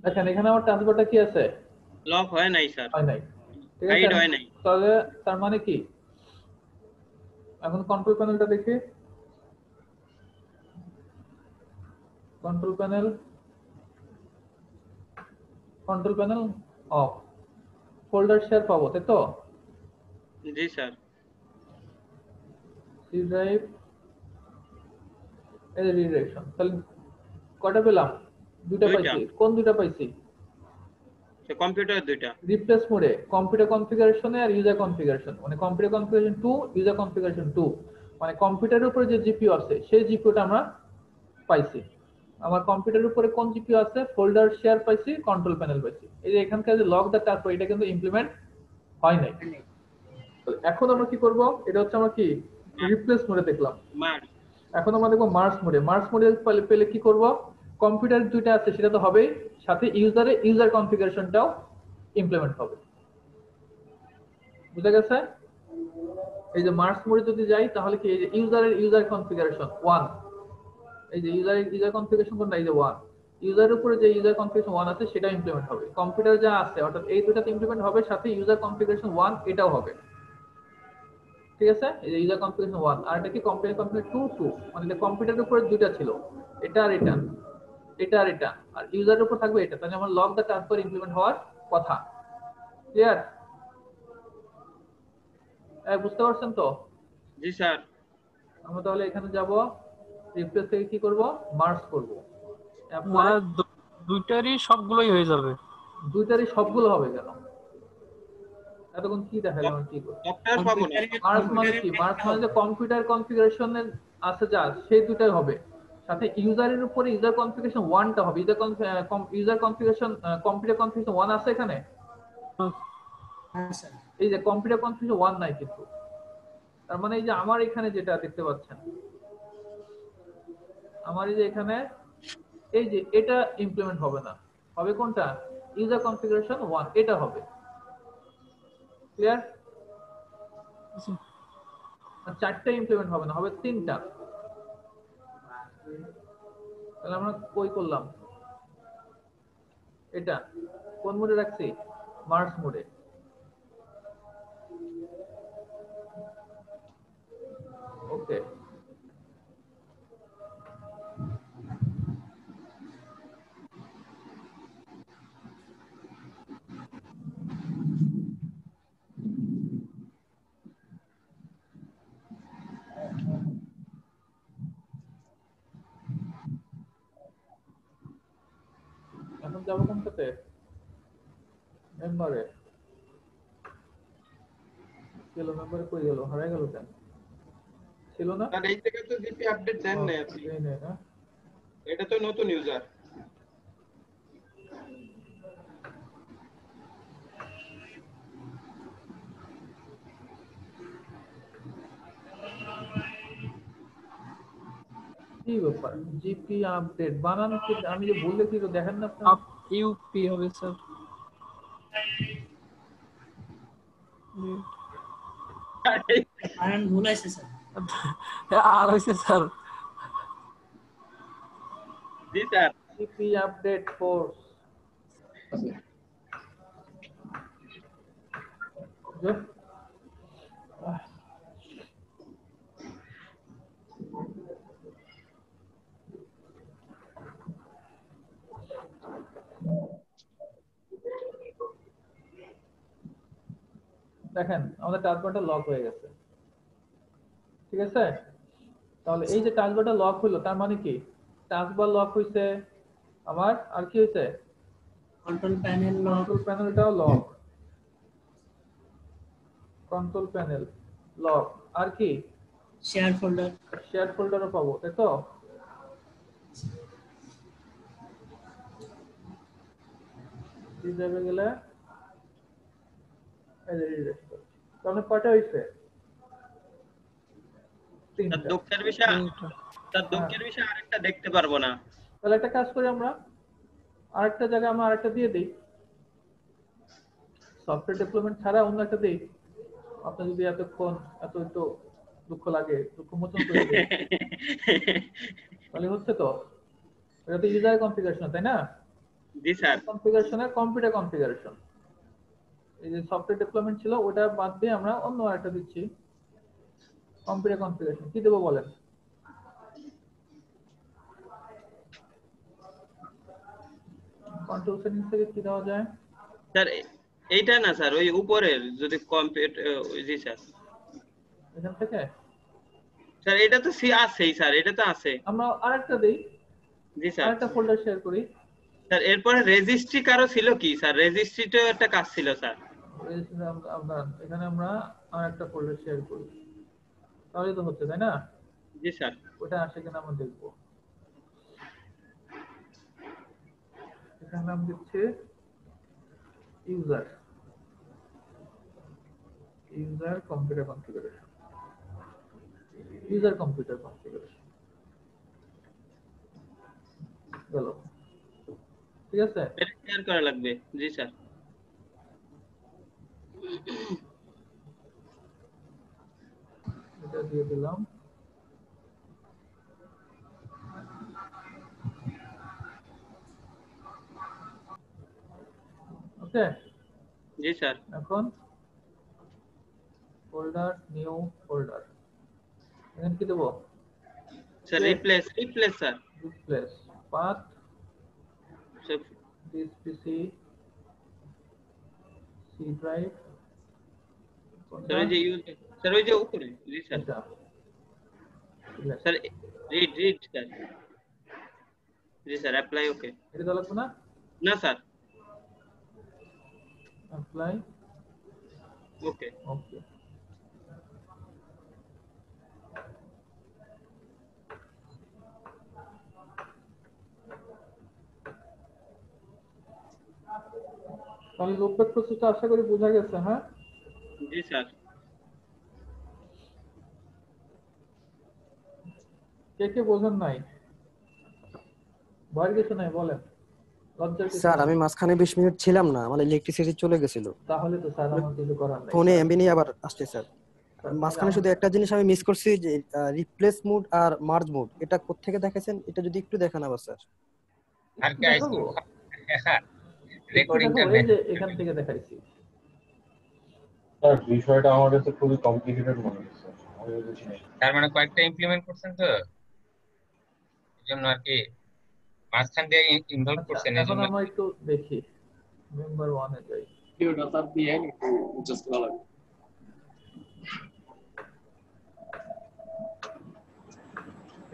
দেখেন এখানে আমার টাস্কবারটা কি আছে? লক হয় নাই স্যার। হয় নাই। ঠিক হাইড আছে, হয় নাই। তাহলে তার মানে কি? এখন কন্ট্রোল প্যানেলটা দেখি। Control panel of. Folder share পাবো, তাই তো? জি স্যার। সি ড্রাইভ, এই রিডাইরেকশন। তাহলে কয়টা পেলাম? দুইটা পাইছি। কোন দুইটা পাইছি? কম্পিউটার দুইটা। রিপ্লেস মোডে কম্পিউটার কনফিগারেশনে আর ইউজার কনফিগারেশন, মানে কম্পিউটার কনফিগারেশন 2, ইউজার কনফিগারেশন 2, মানে কম্পিউটারের উপরে যে জিপিইউ আছে সেই জিপিইউটা আমরা পাইছি। আমার কম্পিউটারের উপরে কোন জিপিইউ আছে? ফোল্ডার শেয়ার পাইছি, কন্ট্রোল প্যানেল পাইছি। এই যে এখানকার যে লগ দা তারপর এটা কিন্তু ইমপ্লিমেন্ট হয় নাই। এখন আমরা কি করব? এটা হচ্ছে আমরা কি রিপ্লেস মোডে দেখলাম। এখন আমরা দেখব মার্জ মোডে। মার্জ মোডে পেলে কি করব? কম্পিউটার দুইটা আছে সেটা তো হবেই, সাথে ইউজার কনফিগারেশনটাও ইমপ্লিমেন্ট হবে। বুঝা গেছে? এই যে মার্জ মোডে যদি যাই তাহলে কি, এই যে ইউজার কনফিগারেশন 1, এই যে ইউজার কনফিগারেশন কোনটা? এই যে 1, ইউজারের উপরে যে ইউজার কনফিগারেশন 1 আছে সেটা ইমপ্লিমেন্ট হবে। কম্পিউটার যা আছে অর্থাৎ এই দুটাতে ইমপ্লিমেন্ট হবে, সাথে ইউজার কনফিগারেশন 1 এটাও হবে। ঠিক আছে, এই যে ইউজার কনফিগারেশন 1 আর এটা কি কম্পিউটার কনফিগারেশন 2, মানে এটা কম্পিউটারের উপরে দুটো ছিল, এটা আর এটা, এটা আর এটা, আর ইউজারের উপর থাকবে এটা। তাহলে আমার লগ দা ট্রান্সফার ইমপ্লিমেন্ট হওয়ার কথা। ক্লিয়ার? বুঝতে পারছেন তো? জি স্যার। আমরা তাহলে এখানে যাব, রিপ্লেস থেকে কি করব? মার্জ করব। মানে দুইটারই সবগুলোই হয়ে যাবে? দুইটারই সবগুলো হবে কেন? এতক্ষণ কি দেখালাম কি করব? মার্জ মানে কি? মার্জ মানে যে কম্পিউটার কনফিগারেশনের আছে যা সেই দুটাই হবে, সাথে ইউজারের উপরে ইউজার কনফিগারেশন 1টা হবে। ইউজার কনফিগারেশন কম্পিউটার কনফিগারেশন 1 আছে এখানে? হ্যাঁ স্যার। এই যে কম্পিউটার কনফিগারেশন 1 নাই কিন্তু, তার মানে এই যে আমার এখানে যেটা দেখতে পাচ্ছেন, আমার এই যে এখানে এই যে এটা ইমপ্লিমেন্ট হবে না, হবে কোনটা? ইউজার কনফিগারেশন 1, এটা হবে। ক্লিয়ার? আর 4টা ইমপ্লিমেন্ট হবে না, হবে 3টা। তাহলে আমরা কই করলাম? এটা কোন মোডে রাখছি? মার্স মোডে। ওকে, এখন যাবো কোনটাতে? মেম্বারে গেল, মেম্বারে কই গেল? হারাই গেল কেন? ছিল না? আর এই থেকে তো জিপি আপডেট দেন না আপনি, এই নে না, এটা তো নতুন ইউজার। কি ব্যাপার? জিপি আপডেট বানান কি? আমি যে ভুল লিখি তো দেখেন না আপনারা? আপ ইউপি হবে স্যার। বানান ভুল আছে স্যার। আর হইছে স্যার। জি স্যার। GP update force. দেখেন আমাদের টাস্কবারটা লক হয়ে গেছে, ঠিক আছে? তাহলে এই যে টাস্কবারটা লক হলো তার মানে কি? টাস্কবার লক হইছে আমার, আর কি হইছে? কন্ট্রোল প্যানেল লক, কন্ট্রোল প্যানেলটাও লক, কন্ট্রোল প্যানেল লক, আর কি? শেয়ার ফোল্ডার, শেয়ার ফোল্ডারও পাবো, তাই তো? এই যাবে গেলে এই যে রিফ্রেশ করো। তাহলে কয়টা হইছে? তার 3টা। দুঃখের বিষয়, তার দুঃখের বিষয় আরেকটা দেখতে পারবো না। তাহলে একটা কাজ করি আমরা, আরেকটা জায়গায় আমরা আরেকটা দিয়ে দিই, সফটওয়্যার ডেভেলপমেন্ট ছাড়া অন্য একটা দিই। আপনার যদি এতক্ষণ এত একটু দুঃখ লাগে, দুঃখ মোচন করে দিই, তাহলে হচ্ছে তো। এটা তো ইউজার কনফিগারেশন, তাই না? জি স্যার। কনফিগারেশনে কম্পিউটার কনফিগারেশন, এই যে সফটওয়্যার ডেভেলপমেন্ট ছিল ওটা বাদ দিয়ে আমরা অন্য আরেকটা দিচ্ছি, কম্পিউটার কনফিগারেশন। কি দেবো বলেন? কন্ট্রোল সেটিংস থেকে কি দেওয়া যায়? স্যার এইটা না স্যার, ওই উপরের যদি কম্পিউটার, জি স্যার। এখান থেকে স্যার এটা তো সি আছেই স্যার, এটা তো আছে। আমরা আরেকটা দিই, জি স্যার। আরেকটা ফোল্ডার শেয়ার করি। স্যার এরপরে রেজিস্ট্রি কারো ছিল কি স্যার? রেজিস্ট্রিতেও একটা কাজ ছিল স্যার। আমরা এখানে আমরা আরেকটা ফোল্ডার শেয়ার করি, তাহলে তো হচ্ছে, তাই না? জি স্যার। ওটা আসে কিনা আমরা দেখবো। এখানে নাম দিচ্ছে user, user computer configuration, user computer configuration গেল, ঠিক আছে? এটা শেয়ার করা লাগবে। জি স্যার। এটা দিয়ে দিলাম। ওকে, জি স্যার। এখন ফোল্ডার, নিউ ফোল্ডার, এখানে কি দেবো? Sir replace sir. Replace path sir this PC C drive, ওই যে স্যার ওই যে উপরে। জি স্যার। এটা স্যার রিড স্যার। জি স্যার অ্যাপ্লাই ওকে। এটা তো লাগবে না? না স্যার। অ্যাপ্লাই ওকে। ওকে। তাহলে লুপব্যাক প্রসেসটা আশা করি বোঝা গেছে, হ্যাঁ? জি স্যার। কে কে বোঝেন নাই? ভয়ের কিছু নাই, বলেন। লজ্জার কিছু স্যার নাই। আমি মাঝখানে 20 মিনিট ছিলাম না, আমার ইলেকট্রিসিটি চলে গেছিল, তাহলে তো স্যার আমার কিছু করার নাই ফোনে স্যার। এমবি নিয়ে আবার আসছে স্যার। মাঝখানে শুধু একটা জিনিস আমি মিস করছি, যে রিপ্লেস মোড আর মার্জ মোড, এটা কোত্থেকে দেখেছেন, এটা যদি একটু দেখান আবার স্যার। আর কি দেখাবো, রেকর্ডিংটা এই যে এখান থেকে দেখাইছি। স্যার বিষয়টা আমার কাছে খুবই কমপ্লিকেটেড মনে হচ্ছে, আমি বুঝি না। তার মানে কয়েকটা ইমপ্লিমেন্ট করছেন তো, এইজন্য আর কি মাঝখান দিয়ে ইনভলভ আচ্ছা করছেন, এখন এইজন্য। আমরা একটু দেখি মেম্বার 1 এ যাই।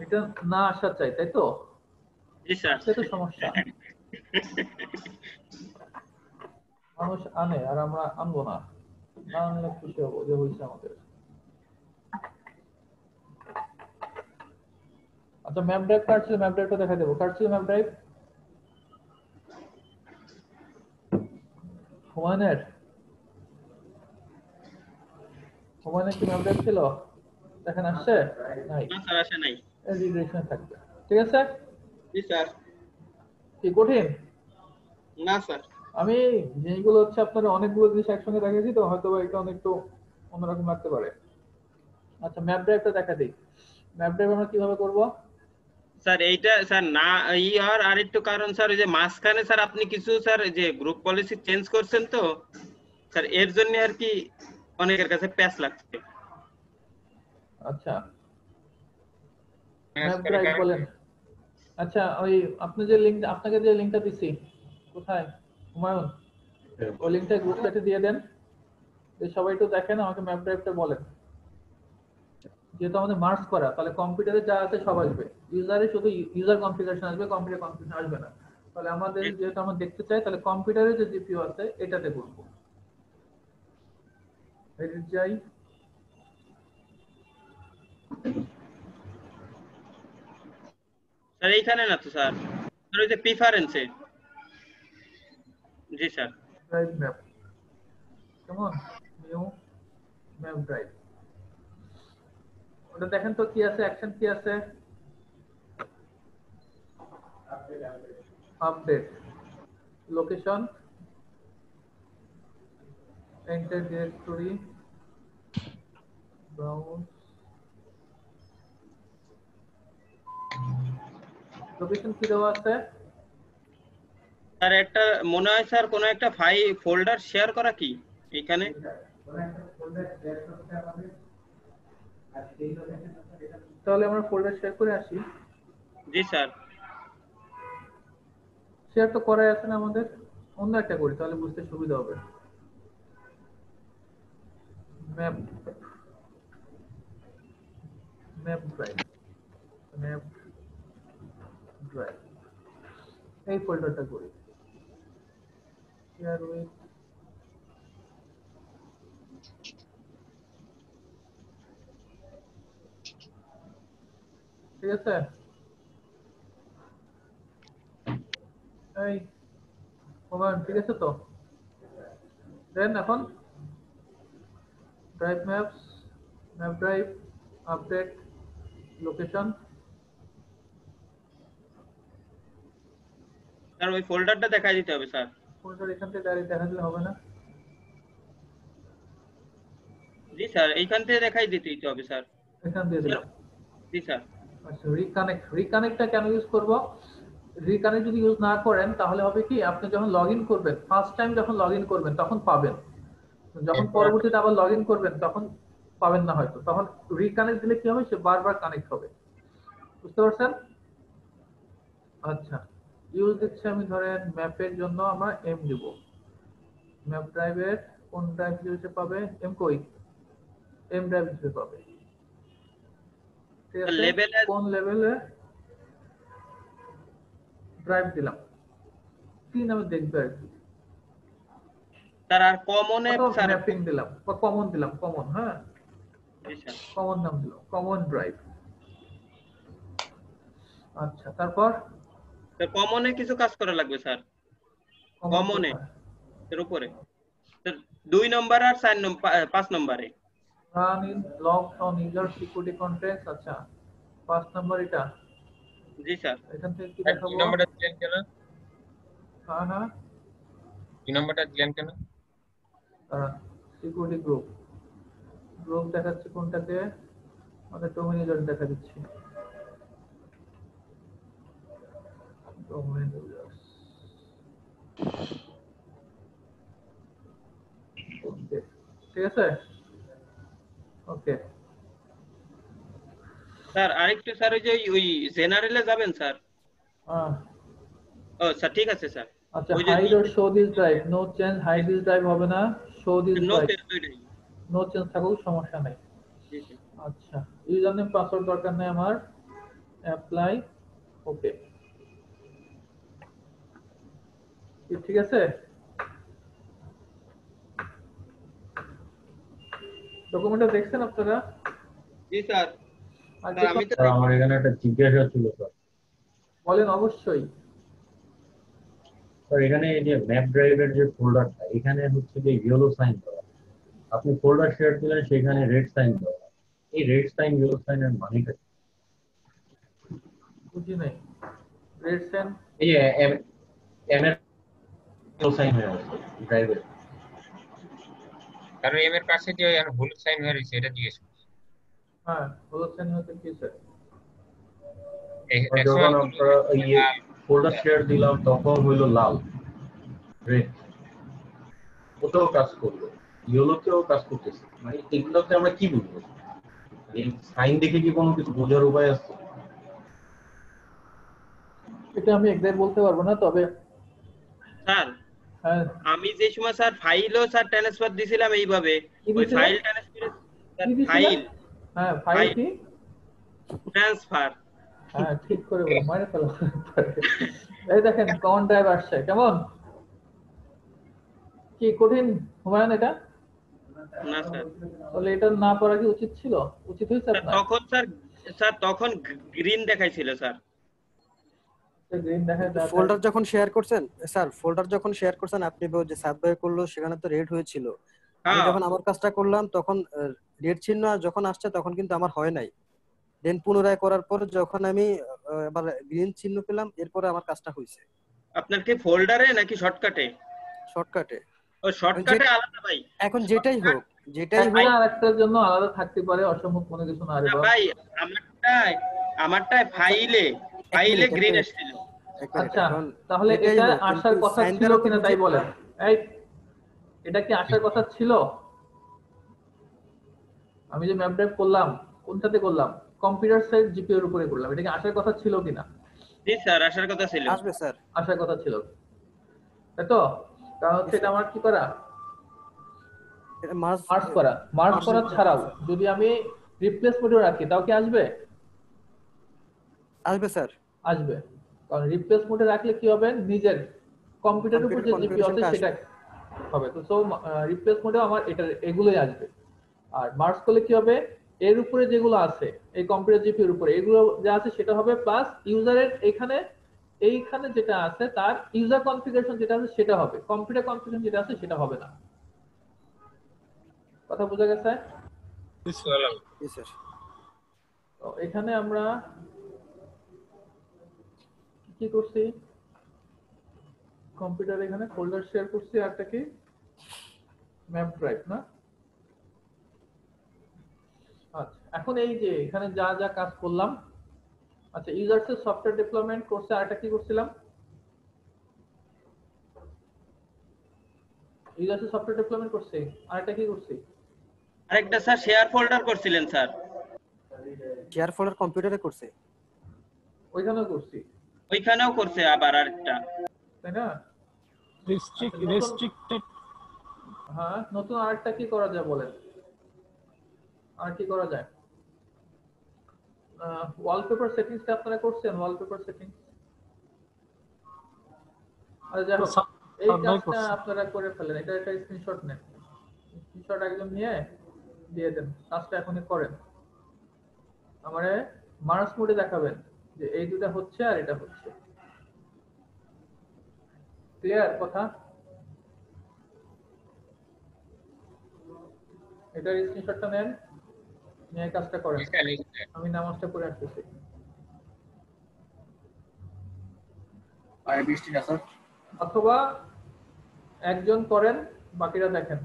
এটা না আসা চাই, তাই তো? জি স্যার। সেটা সমস্যা। মানুষ আনে আর আমরা আনবো না, না আনলে খুশি হবো যে হয়েছে আমাদের। আচ্ছা ম্যাপ ড্রাইভ কার্ড ছিল, ম্যাপ ড্রাইভটা দেখা দেবো। কার্ড ছিল ম্যাপ ড্রাইভ হুমায়ুনের কি ম্যাপ ড্রাইভ ছিল? দেখেন আসছে নাই? না স্যার আসে নাই। রিগ্রেশন থাকবে, ঠিক আছে? জি স্যার। কি কঠিন? না স্যার। আমি যেগুলো হচ্ছে আপনারা অনেকগুলো জিনিস একসঙ্গে দেখাচ্ছি তো, হয়তো এটা অনেকটু অন্যরকম লাগতে পারে। আচ্ছা ম্যাপ ড্রাইভটা দেখা দিই। ম্যাপ ড্রাইভ আমরা কিভাবে করব? স্যার এইটা স্যার না আর আরেকটু কারণ স্যার, ওই যে মাঝখানে স্যার আপনি কিছু স্যার যে গ্রুপ পলিসি চেঞ্জ করছেন তো স্যার, এর জন্য আর কি অনেকের কাছে প্যাচ লাগছে। আচ্ছা ম্যাপ ড্রাইভ বলেন। আচ্ছা ওই আপনি যে লিংক, আপনাকে যে লিংকটা দিছি, কোথায় হুমায়ুন? ওই লিংকটা গ্রুপ চ্যাটে দিয়ে দেন, এই সবাই একটু দেখেন, আমাকে ম্যাপ ড্রাইভটা বলেন। যেহেতু আমাদের মার্জ করা, তাহলে কম্পিউটারে যা আছে সব আসবে, ইউজারে শুধু ইউজার কনফিগারেশন আসবে, কম্পিউটার কনফিগারেশন আসবে না। তাহলে আমাদের যেহেতু আমরা দেখতে চাই, তাহলে কম্পিউটারে যে জিপিইউ আছে এটাতে করব। এডিট যাই, স্যার এইখানে না তো স্যার, স্যার ওই যে প্রিফারেন্সে। জি স্যার। ড্রাইভ ম্যাপ, কেমন নিউ ম্যাপ ড্রাইভ, ওটা দেখেন তো কি আছে, অ্যাকশন কি আছে? Update location, enter directory, browse, location কি দেওয়া আছে? স্যার একটা মনে হয় স্যার কোন একটা ফাইল ফোল্ডার শেয়ার করা কি এখানে? তাহলে আমরা ফোল্ডার শেয়ার করে আসি। জি স্যার। শেয়ার তো করাই আছে না আমাদের, অন্য একটা করি তাহলে বুঝতে সুবিধা হবে। ম্যাপ ড্রাইভ, ম্যাপ ড্রাইভ, এই ফোল্ডারটা করি। শেয়ার উইথ, ঠিক আছে? এই মোবাইল ঠিক আছে তো? দেন এখন drive maps, map drive, update location. Sir ওই ফোল্ডারটা দেখাই দিতে হবে স্যার। ফোল্ডার এখান থেকে ডাইরেক্ট দেখা দিলে হবে না? জি স্যার, এইখান থেকে দেখাই দিতেই তো হবে স্যার। এখান দিয়ে দিলাম। জি স্যার। আচ্ছা রিকানেক্টটা কেন ইউজ করব? রিকানেক্ট যদি ইউজ না করেন তাহলে হবে কি, আপনি যখন লগইন করবেন, ফার্স্ট টাইম যখন লগইন করবেন তখন পাবেন, যখন পরবর্তীতে আবার লগইন করবেন তখন পাবেন না হয়তো। তখন রিকানেক্ট দিলে কি হবে, সে বারবার কানেক্ট হবে। বুঝতে পারছেন? আচ্ছা ইউজ দিচ্ছি আমি, ধরেন ম্যাপের জন্য আমরা এম দিব। ম্যাপ ড্রাইভের কোন ড্রাইভ হিসেবে পাবে? এম কই? এম ড্রাইভ হিসেবে পাবে। ঠিক আছে, কোন লেভেলে ড্রাইভ দিলাম, কি নামে দেখবে আর কি। স্যার আর কমনে স্যার ম্যাপিং দিলাম বা কমন দিলাম, কমন। হ্যাঁ জি স্যার। কমন নাম দিলাম, কমন ড্রাইভ। আচ্ছা তারপর স্যার কমনে কিছু কাজ করা লাগবে স্যার। কমনে এর উপরে স্যার 2 নম্বর আর 4 নম্বর 5 নম্বরে run in log on user security contacts. আচ্ছা 5 নাম্বার এটা, জি স্যার। এখান থেকে কি স্যার দেখাবো? 2 নম্বরটা দিলেন কেন? হ্যাঁ হ্যাঁ 2 নম্বরটা দিলেন কেন? সিকিউরিটি গ্রুপ, গ্রুপ দেখাচ্ছে কোনটাকে, আমাদের ডোমেইন ইউজার দেখা দিচ্ছি, ডোমেইন ইউজার্স। ওকে ঠিক আছে, ওকে স্যার আরেকটু স্যার ওই যে ওই জেনারেলে যাবেন স্যার। ও স্যার ঠিক আছে স্যার। আচ্ছা ওই যে hide or show this drive, no change, hide this drive হবে না, show this no drive, change দুইটাই। নো চেঞ্জ থাকুক সমস্যা নাই। জি স্যার। আচ্ছা ইউজার নেম পাসওয়ার্ড দরকার নেই আমার, অ্যাপ্লাই, ওকে ঠিক আছে। ডকুমেন্টটা দেখছেন আপনারা? জি স্যার। আর স্যার আমি তো স্যার আমার এখানে একটা জিজ্ঞাসা ছিল স্যার। বলেন অবশ্যই। স্যার এখানে এই যে ম্যাপ ড্রাইভের যে ফোল্ডারটা, এখানে হচ্ছে যে ইয়েলো সাইন দেওয়া, আপনি ফোল্ডার শেয়ার দিলেন সেখানে রেড সাইন দেওয়া, এই রেড সাইন ইয়েলো সাইনের মানেটা কি? বুঝি নাই, রেড সাইন এই যে এম এর ইয়েলো সাইন হয়ে আছে ড্রাইভের। কারণ এম এর পাশে যে হলুদ সাইন হয়ে রয়েছে এটা জিজ্ঞেস করছি। হ্যাঁ হলুদ সাইন হতে কি স্যার? আর যখন আমরা এই ফোল্ডার শেয়ার দিলাম তখন হইলো লাল, রেড, ওটাও কাজ করলো, ইয়েলোতেও কাজ করতেছে, মানে এগুলোতে আমরা কি বুঝবো? এই সাইন দেখে কি কোনো কিছু বোঝার উপায় আছে? এটা আমি এক্সাক্ট বলতে পারবো না, তবে স্যার হ্যাঁ আমি যে সময় স্যার ফাইলও স্যার ট্রান্সফার দিছিলাম এইভাবে, কি ওই দিছিলেন? ফাইল ট্রান্সফার কি দিছিলেন? ফাইল হ্যাঁ ফাইল কি ট্রান্সফার। হ্যাঁ ঠিক করে বলো, মাইনে ফেলো। এই দেখেন কমন ড্রাইভ আসছে, কেমন কি কঠিন হুমায়ুন এটা? না স্যার। তাহলে এটা না পড়া কি উচিত ছিল? উচিত হয়েছে স্যার আপনার? তখন স্যার তখন গ্রিন দেখাইছিল স্যার। গ্রিন দেখা যায়। ফোল্ডার যখন শেয়ার করছেন স্যার, ফোল্ডার যখন শেয়ার করছেন আপনি যে সাব ভাই করলো সেখানে তো রেড হয়েছিল, আমি হ্যাঁ যখন আমার কাজটা করলাম তখন রেড চিহ্ন যখন আসছে তখন কিন্তু আমার হয় নাই, দেন পুনরায় করার পর যখন আমি আবার গ্রিন চিহ্ন পেলাম এরপরে আমার কাজটা হয়েছে। আপনার কি ফোল্ডারে নাকি শর্টকাটে? শর্টকাটে। ও শর্টকাটে আলাদা ভাই। এখন যেটাই হোক, যেটাই একটা হোক, আরেকটার জন্য আলাদা থাকতে পারে, অসম্ভব কোনো কিছু না রে না বাবা। ভাই আমারটায় ফাইলে গ্রিন আসছিল। আচ্ছা তাহলে এটা আসার কথা ছিল কিনা তাই বলেন। এই এটা কি আসার কথা ছিল? আমি যে ম্যাপ ড্রাইভ করলাম কোনটাতে করলাম? কম্পিউটার সাইড জিপিইউ এর উপরে করলাম, এটা কি আসার কথা ছিল কিনা? জি স্যার আসার কথা ছিল। আসবে স্যার, আসার কথা ছিল, তাই তো? কারণ হচ্ছে এটা আমার কি করা, মার্জ করা, মার্জ করা ছাড়াও যদি আমি রিপ্লেস মোডে রাখি তাও কি আসবে? আসবে স্যার, আসবে। কারণ রিপ্লেস মোডে রাখলে কি হবে, নিজের কম্পিউটারের উপর যে জিপিইউ আছে সেটা হবে, তো সো রিপ্লেস মোডে আমার এটা এগুলোই আসবে। আর মার্জ করলে কি হবে, এর উপরে যেগুলো আছে এই কম্পিউটার জিপিইউ এর উপরে এগুলো যা আছে সেটা হবে, প্লাস ইউজারের এইখানে যেটা আছে তার ইউজার কনফিগারেশন যেটা আছে সেটা হবে, কম্পিউটার কনফিগারেশন যেটা আছে সেটা হবে না। কথা বোঝা গেছে? তো এখানে আমরা কি করছি, কম্পিউটার এখানে ফোল্ডার শেয়ার করছি, আরটা কি ম্যাপ ড্রাইভ না? আচ্ছা এখন এই যে এখানে যা যা কাজ করলাম, আচ্ছা ইউজার্স এর সফটওয়্যার ডেভেলপমেন্ট করছে, আরটা কি করছিলাম? ইউজার্স এর সফটওয়্যার ডেভেলপমেন্ট করছে, আরটা কি করছি? আরেকটা স্যার শেয়ার ফোল্ডার করছিলেন স্যার। শেয়ার ফোল্ডার কম্পিউটারে করছে, ওইখানেও করছি, ওইখানেও করছে আবার আরেকটা, তাই না? রেস্ট্রিক্টেড। হ্যাঁ নতুন আরেকটা কি করা যায় বলেন, আর কি করা যায়? ওয়ালপেপার সেটিংসটা আপনারা করছেন? ওয়ালপেপার সেটিংস আরে যাই হোক, এই কাজটা আপনারা করে ফেলেন, এটা একটা স্ক্রিনশট নেন, স্ক্রিনশট একজন নিয়ে দিয়ে দেন, কাজটা এখনই করেন, আমারে মার্জ মোডে দেখাবেন যে এই দুটো হচ্ছে আর এটা হচ্ছে। ক্লিয়ার কথা? এটার স্ক্রিনশটটা নেন, এই কাজটা করেন, লিখে লিখে আমি নামাজটা পড়ে আসতেছি। আর বৃষ্টি না স্যার। অথবা একজন করেন, বাকিরা দেখেন,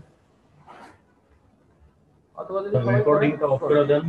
অথবা যদি সবাই করেন, রেকর্ডিংটা অফ করে দেন।